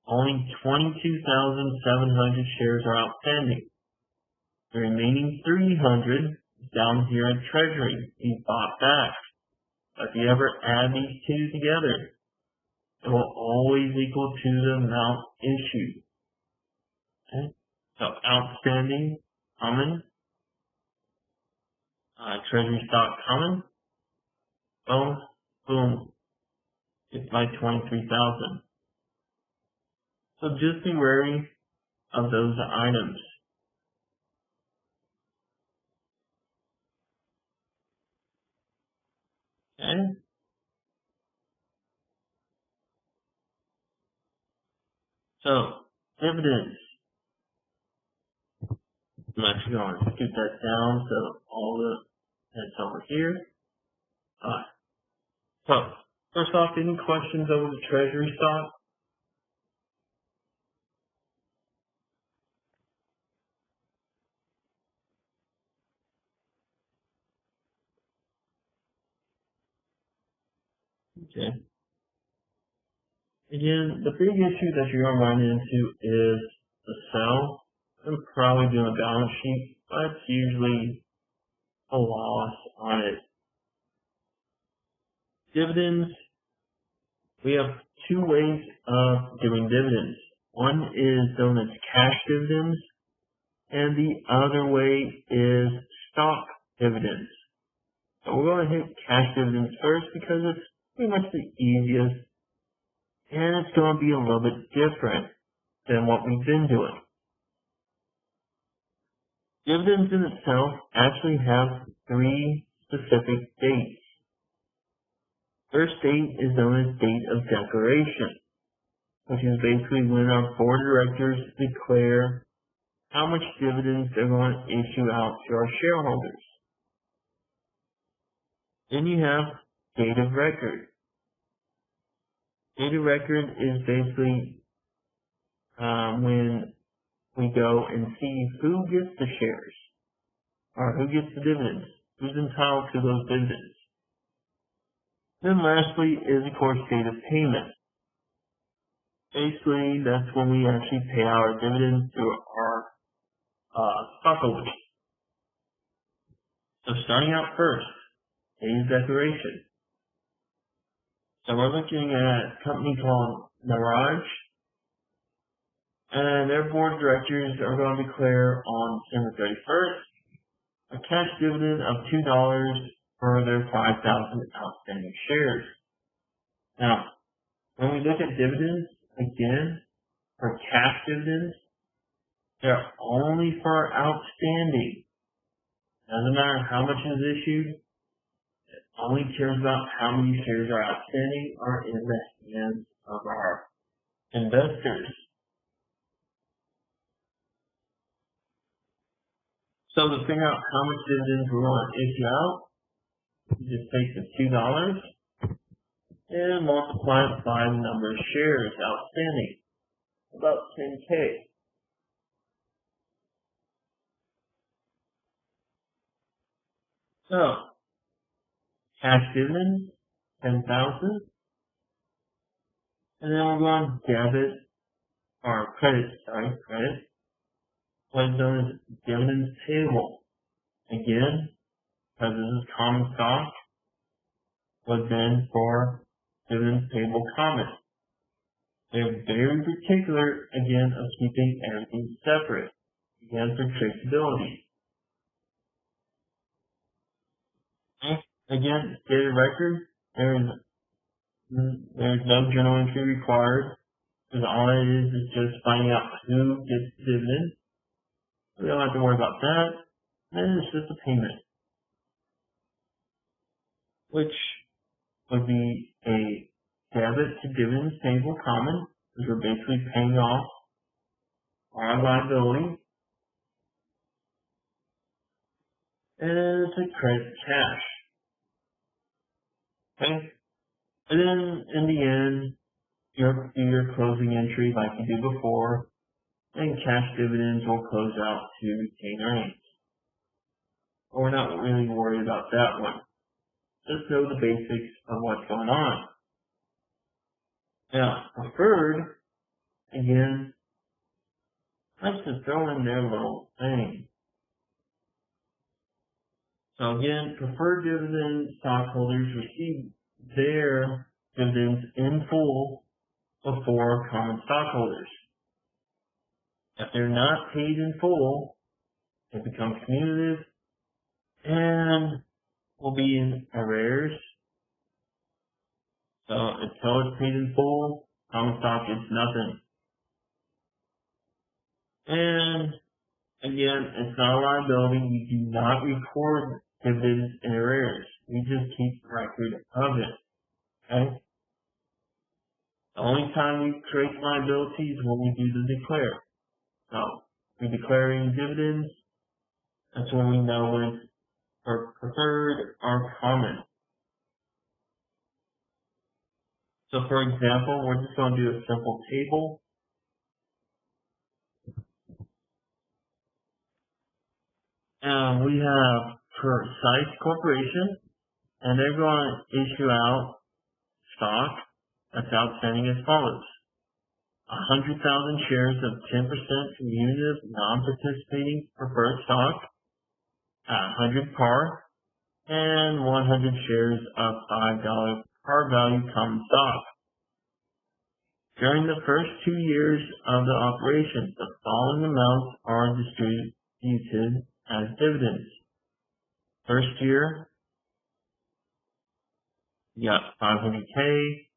Only 22,700 shares are outstanding. The remaining 300 is down here at Treasury. You bought back. But if you ever add these two together, it will always equal to the amount issued. Okay? So outstanding, common, treasury stock common, boom, boom, it's by 23,000. So just be wary of those items. Okay? So, dividends. I'm actually going to scoot that down so all the that's over here. So, first off, any questions over the treasury stock? Okay. Again, the big issue that you're going to run into is the sell. I'm probably doing a balance sheet, but it's usually a loss on it. Dividends, we have two ways of doing dividends. One is known as cash dividends, and the other way is stock dividends. So we're going to hit cash dividends first because it's pretty much the easiest, and it's going to be a little bit different than what we've been doing. Dividends in itself actually have three specific dates. First date is known as date of declaration, which is basically when our board of directors declare how much dividends they're going to issue out to our shareholders. Then you have date of record. Date of record is basically when we go and see who gets the shares, or who gets the dividends, who's entitled to those dividends. Then lastly is, of course, date of payment. Basically, that's when we actually pay our dividends to our stockholders. So starting out first, date of declaration. So we're looking at a company called Mirage, and their board of directors are going to declare on December 31st a cash dividend of $2 for their 5,000 outstanding shares. Now, when we look at dividends, again, for cash dividends, they're only for outstanding. Doesn't matter how much is issued, it only cares about how many shares are outstanding or in the hands of our investors. So to figure out how much dividends we want to issue out, you just take the $2 and multiply it by the number of shares outstanding, about 10K. So, cash dividends, 10,000, and then we're going to credit, what is known as dividends payable. Again, because this is common stock, was then for dividends payable common. They're very particular, again, of keeping everything separate, again, for traceability. Again, stated record, there's no journal entry required, because all it is just finding out who gets the dividend. We don't have to worry about that. Then it's just a payment, which would be a debit to dividends payable common, because we're basically paying off our liability, and it's a credit cash. Okay? And then in the end, you'll do your closing entry like you did before, and cash dividends will close out to retained earnings. But we're not really worried about that one. Just know the basics of what's going on. Now, preferred, again, let's just throw in their little thing. So again, preferred dividend stockholders receive their dividends in full before common stockholders. If they're not paid in full, it becomes cumulative and will be in arrears. So until it's paid in full, common stock gets nothing. And again, it's not a liability. We do not record dividends in arrears. We just keep record of it. Okay? The only time we create liability is when we do the declare. So, we're declaring dividends. That's when we know when it's for preferred or common. So, for example, we're just going to do a simple table. And we have Precise Corporation, and they're going to issue out stock that's outstanding as follows. 100,000 shares of 10% cumulative non-participating preferred stock at 100 par, and 100 shares of $5 par value common stock. During the first 2 years of the operation, the following amounts are distributed as dividends. First year, you got 500K.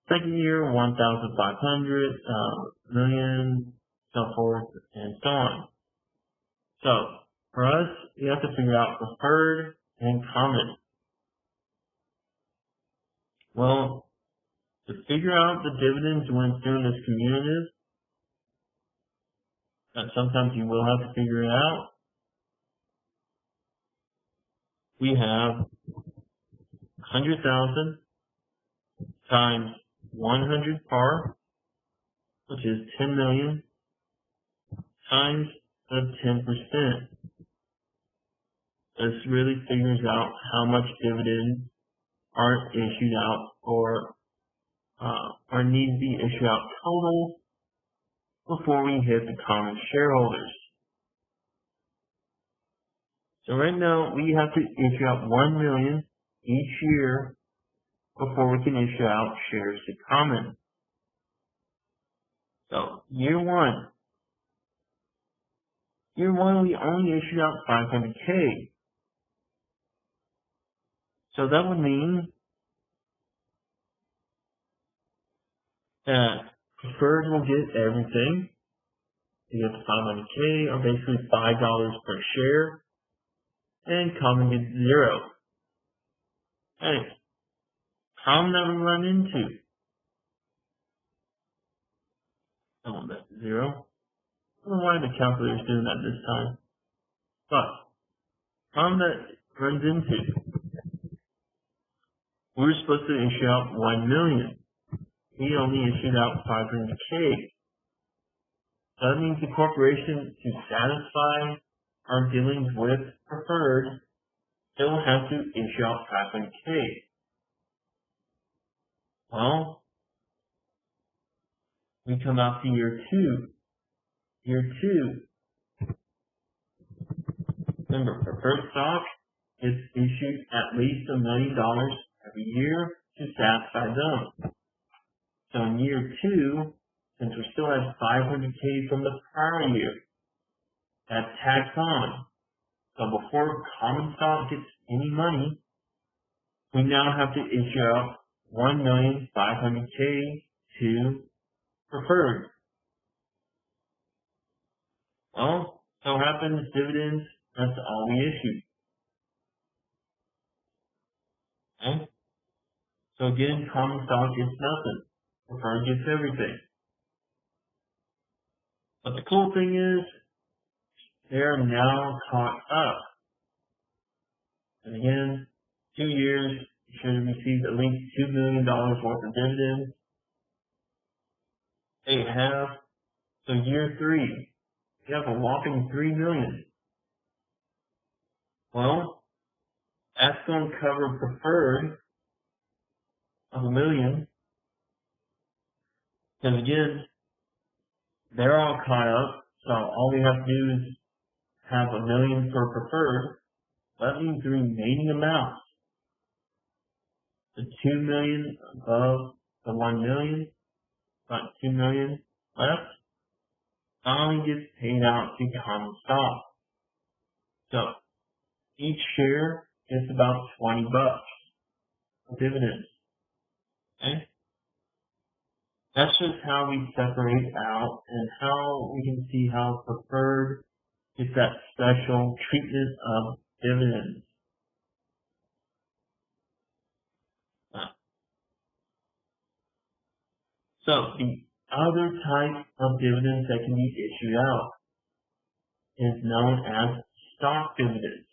Second year, 1,500, million, so forth and so on. So, for us, we have to figure out preferred and common. Well, to figure out the dividends when it's doing this cumulative, sometimes you will have to figure it out. We have 100,000 times 100 par, which is 10 million, times the 10%. This really figures out how much dividends are issued out or need to be issued out total before we hit the common shareholders. So right now we have to issue out 1 million each year before we can issue out shares to common. So year one we only issued out 500K. So that would mean that preferred will get everything. You get the 500K, or basically $5 per share, and common gets 0. Hey, common that we run into. Oh, that's 0. I don't know why the calculator's doing that this time. But, common that runs into We were supposed to issue out 1 million. He only issued out 500K. So that means the corporation, to satisfy our dealings with preferred, still have to issue out 500K. Well, we come out to year 2. Year 2, remember, preferred stock is issued at least $1 million every year to satisfy them. So in year 2, since we still have 500K from the prior year, that's tacked on. So before common stock gets any money, we now have to issue out 1,500,000 to preferred. Well, so happens dividends, that's all we issue. Okay? So again, common stock gets nothing. Preferred gets everything. But the cool thing is, they're now caught up. And again, 2 years, you should have received at least $2 million worth of dividends. They have. So year 3, you have a whopping $3 million. Well, that's going to cover preferred of $1 million. Because again, they're all caught up. So all we have to do is have $1 million for preferred. That means the remaining amount, the $2 million above the $1 million, about $2 million left, finally gets paid out to common stock. So each share gets about $20 of dividends. Okay? That's just how we separate out and how we can see how preferred gets that special treatment of dividends. So the other type of dividends that can be issued out is known as stock dividends.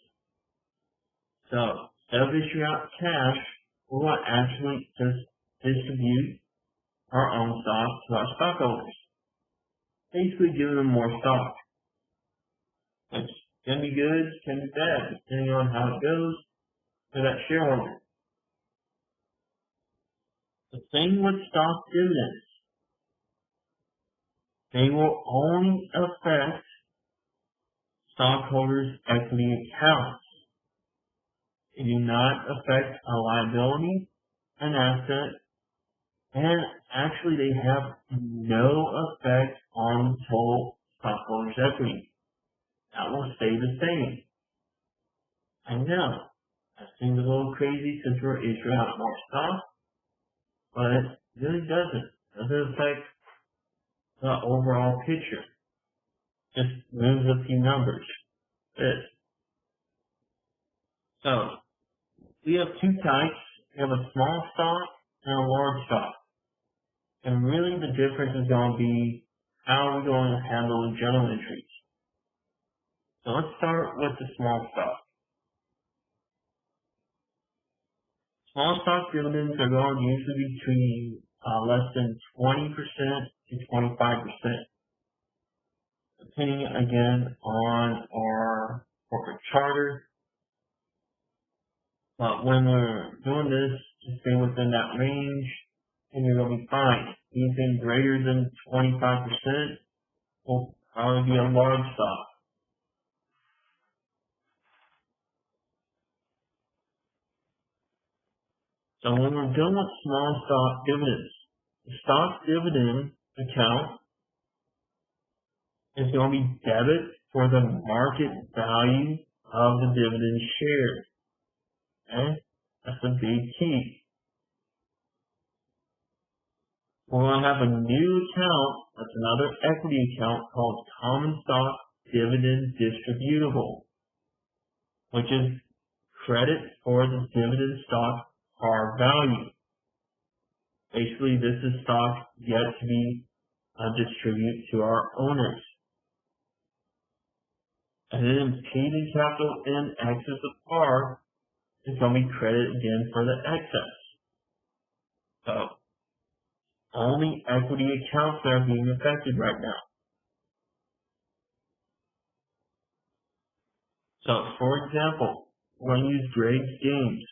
So instead of issuing out cash, we will actually just distribute our own stock to our stockholders. Basically giving them more stock. Which can be good, can be bad, depending on how it goes for that shareholder. The thing with stock dividends, they will only affect stockholders' equity accounts. They do not affect a liability, an asset, and actually they have no effect on total stockholders' equity. That will stay the same. I know, that seems a little crazy since we're issuing out more stock, but it really doesn't. It doesn't affect the overall picture. Just moves a few numbers. So, we have two types. We have a small stock and a large stock. And really the difference is going to be how we're going to handle the journal entries. So let's start with the small stock. Small stock dividends are going to usually be between less than 20% to 25%, depending again on our corporate charter. But when we're doing this, just stay within that range, and you're going to be fine. Anything greater than 25% will probably be a large stock. So when we're done with small stock dividends, the stock dividend account is going to be debit for the market value of the dividend share. Okay? That's a big key. We're going to have a new account, that's another equity account called Common Stock Dividend Distributable, which is credit for the dividend stock par value. Basically, this is stock yet to be distributed to our owners. And then paid-in capital in excess of par is going to be credited again for the excess. So only equity accounts that are being affected right now. So, for example, we're going to use Greg's Games,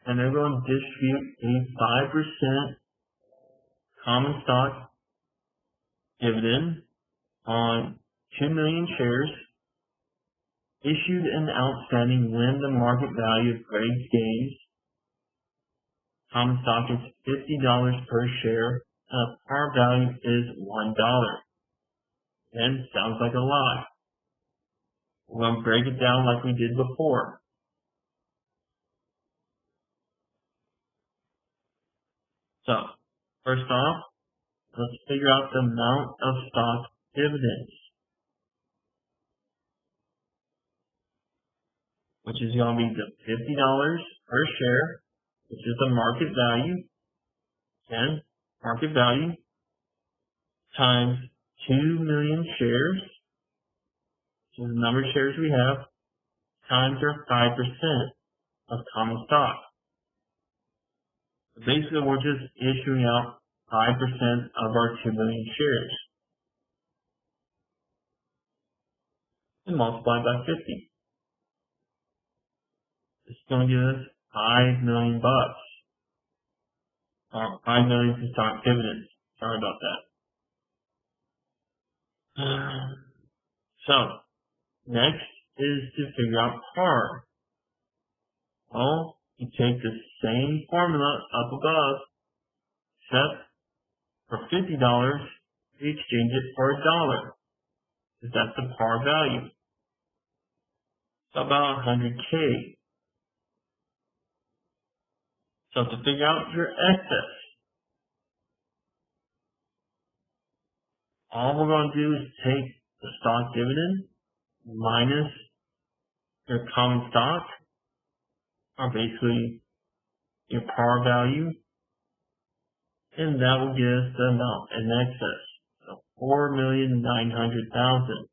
and they're going to distribute a 5% common stock dividend on 2 million shares issued and outstanding when the market value of Greg's Games common stock is $50 per share, and par value is $1. And sounds like a lot. We're going to break it down like we did before. So, first off, let's figure out the amount of stock dividends, which is going to be the $50 per share, which is the market value, and market value times 2 million shares, which is the number of shares we have, times our 5% of common stock. So basically, we're just issuing out 5% of our 2 million shares. And multiply by 50. This is going to give us $5 million bucks. 5 million for stock dividends. Sorry about that. So, next is to figure out par. Well, you take the same formula up above, except for $50, you exchange it for $1, because that's the par value. So about 100K. So to figure out your excess, all we're going to do is take the stock dividend minus your common stock, or basically your par value, and that will give us the amount in excess. So $4,900,000.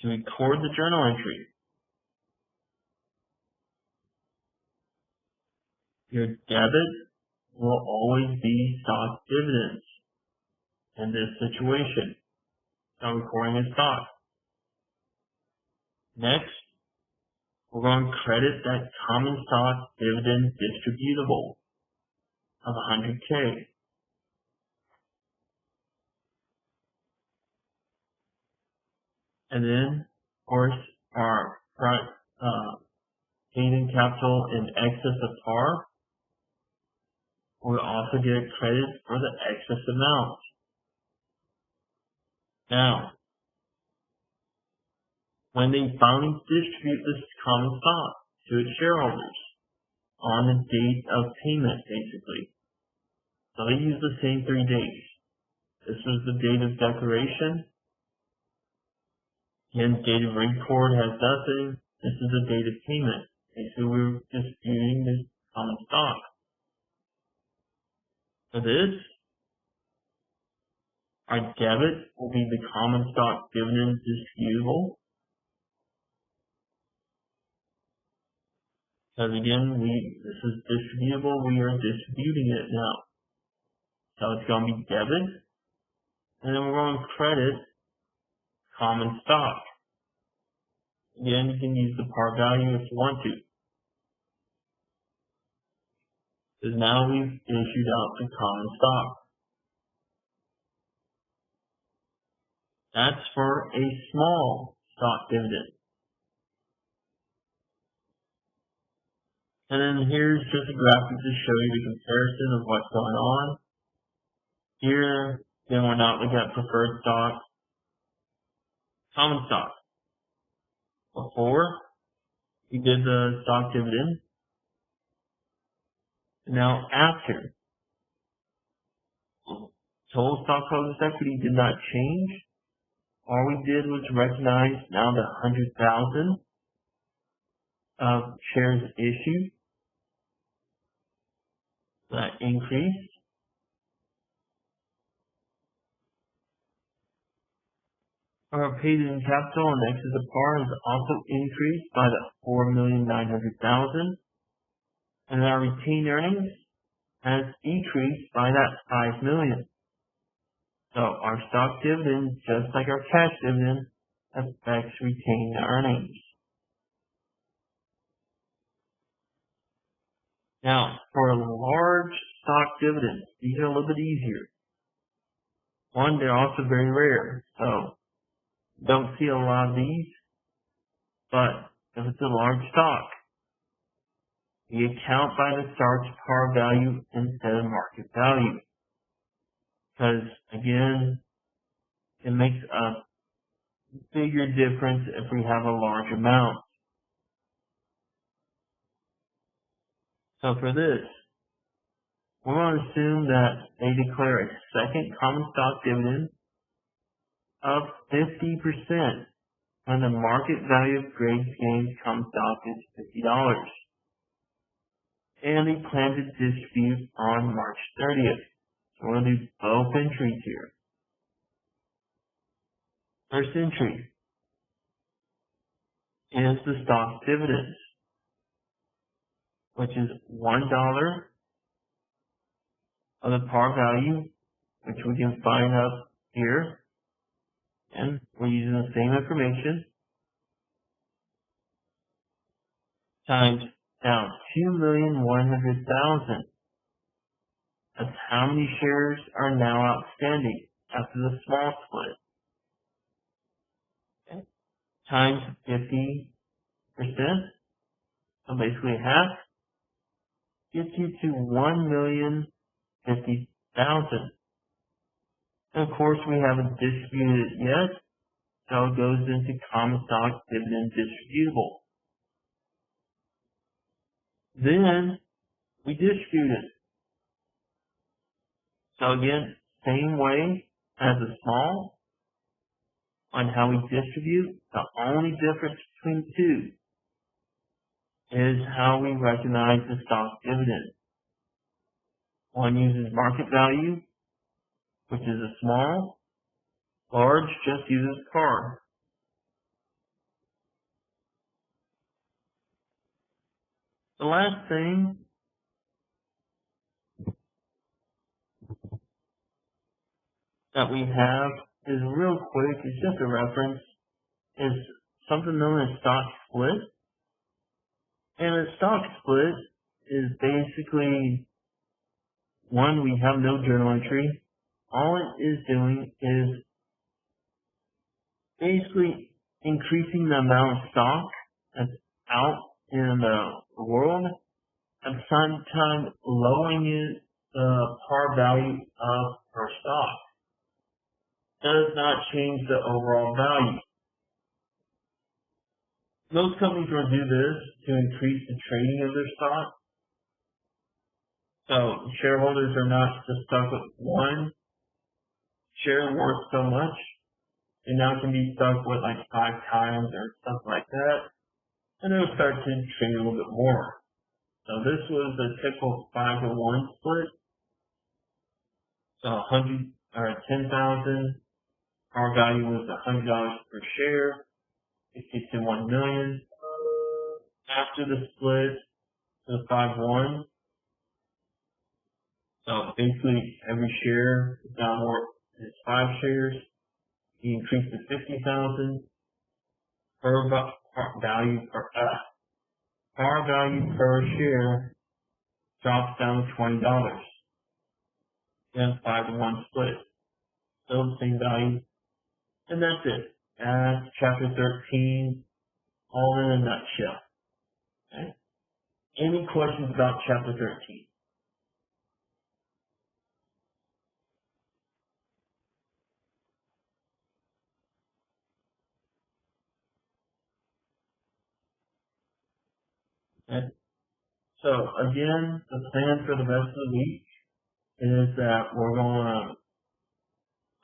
To record the journal entry, your debit will always be stock dividends in this situation. So I'm recording as stock. Next, we're going to credit that common stock dividend distributable of 100K. And then, of course, our paid-in capital in excess of par, we'll also get credit for the excess amount. Now, when they finally distribute this common stock to its shareholders on the date of payment, basically. So they use the same 3 days. This was the date of declaration. Again, date of record has nothing. This is the date of payment. Basically, we're disputing the common stock. For this, our debit will be the common stock dividend disputable. Because again, this is distributable, we are distributing it now. So it's going to be debit, and then we're going to credit common stock. Again, you can use the par value if you want to. Because now we've issued out the common stock. That's for a small stock dividend. And then here's just a graphic to show you the comparison of what's going on. Here, then we're not looking at preferred stock, common stock. Before, we did the stock dividend. Now after, total stockholders equity did not change. All we did was recognize now the 100,000 of shares issued. That increased. Our paid-in capital and excess of par is also increased by the $4,900,000. And our retained earnings has decreased by that $5 million. So our stock dividend, just like our cash dividend, affects retained earnings. Now, for large stock dividends, these are a little bit easier. One, they're also very rare, so don't see a lot of these. But if it's a large stock, we account by the stock's par value instead of market value. Because, again, it makes a bigger difference if we have a large amount. So for this, we're going to assume that they declare a second common stock dividend of 50% when the market value of Greg Gaines common stock is $50. And they plan to distribute on March 30th. So we're going to do both entries here. First entry is the stock dividends, which is $1 of the par value, which we can find up here. And we're using the same information, times down 2,100,000. That's how many shares are now outstanding after the small split. Okay. Times 50%, so basically half, gets you to 1,050,000. And of course, we haven't distributed it yet, so it goes into common stock dividend distributable. Then we distribute it. So again, same way as a small on how we distribute. The only difference between the two is how we recognize the stock dividend. One uses market value, which is a small. Large just uses par. The last thing that we have is real quick, it's just a reference, is something known as stock split. And a stock split is basically, one, we have no journal entry. All it is doing is basically increasing the amount of stock that's out in the world, at the same time lowering the par value of per stock. Does not change the overall value. Most companies will do this to increase the trading of their stock. So shareholders are not just stuck with one share worth so much. They now can be stuck with like 5 times or stuff like that. And they'll start to trade a little bit more. So this was a typical 5-to-1 split. So 10,000. Our value was $100 per share. It gets to 1 million. After the split to 5-1. So basically every share is now more is 5 shares. You increase to 50,000. Par value per share drops down to $20. Then 5-to-1 split. Still the same value. And that's it. That's chapter 13, all in a nutshell. Okay? Any questions about chapter 13? Okay? So again, the plan for the rest of the week is that we're going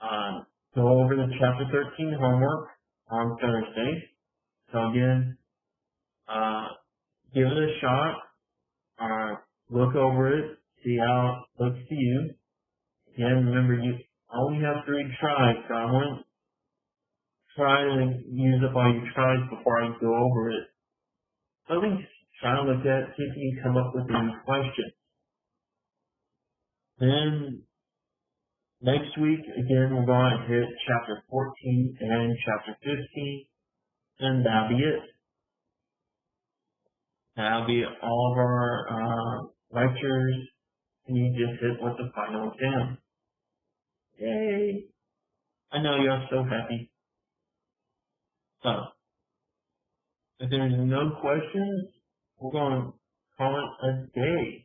to go over the chapter 13 homework on Thursday. So again, give it a shot. Look over it, see how it looks to you. Again, remember you only have 3 tries, so I wouldn't try to use up all your tries before I go over it. So at least try to look at, see if you can come up with any questions. Then next week, again, we're going to hit Chapter 14 and Chapter 15, and that'll be it. That'll be all of our lectures, and you just hit with the final exam. Yay! I know you're so happy. So, if there's no questions, we're going to call it a day.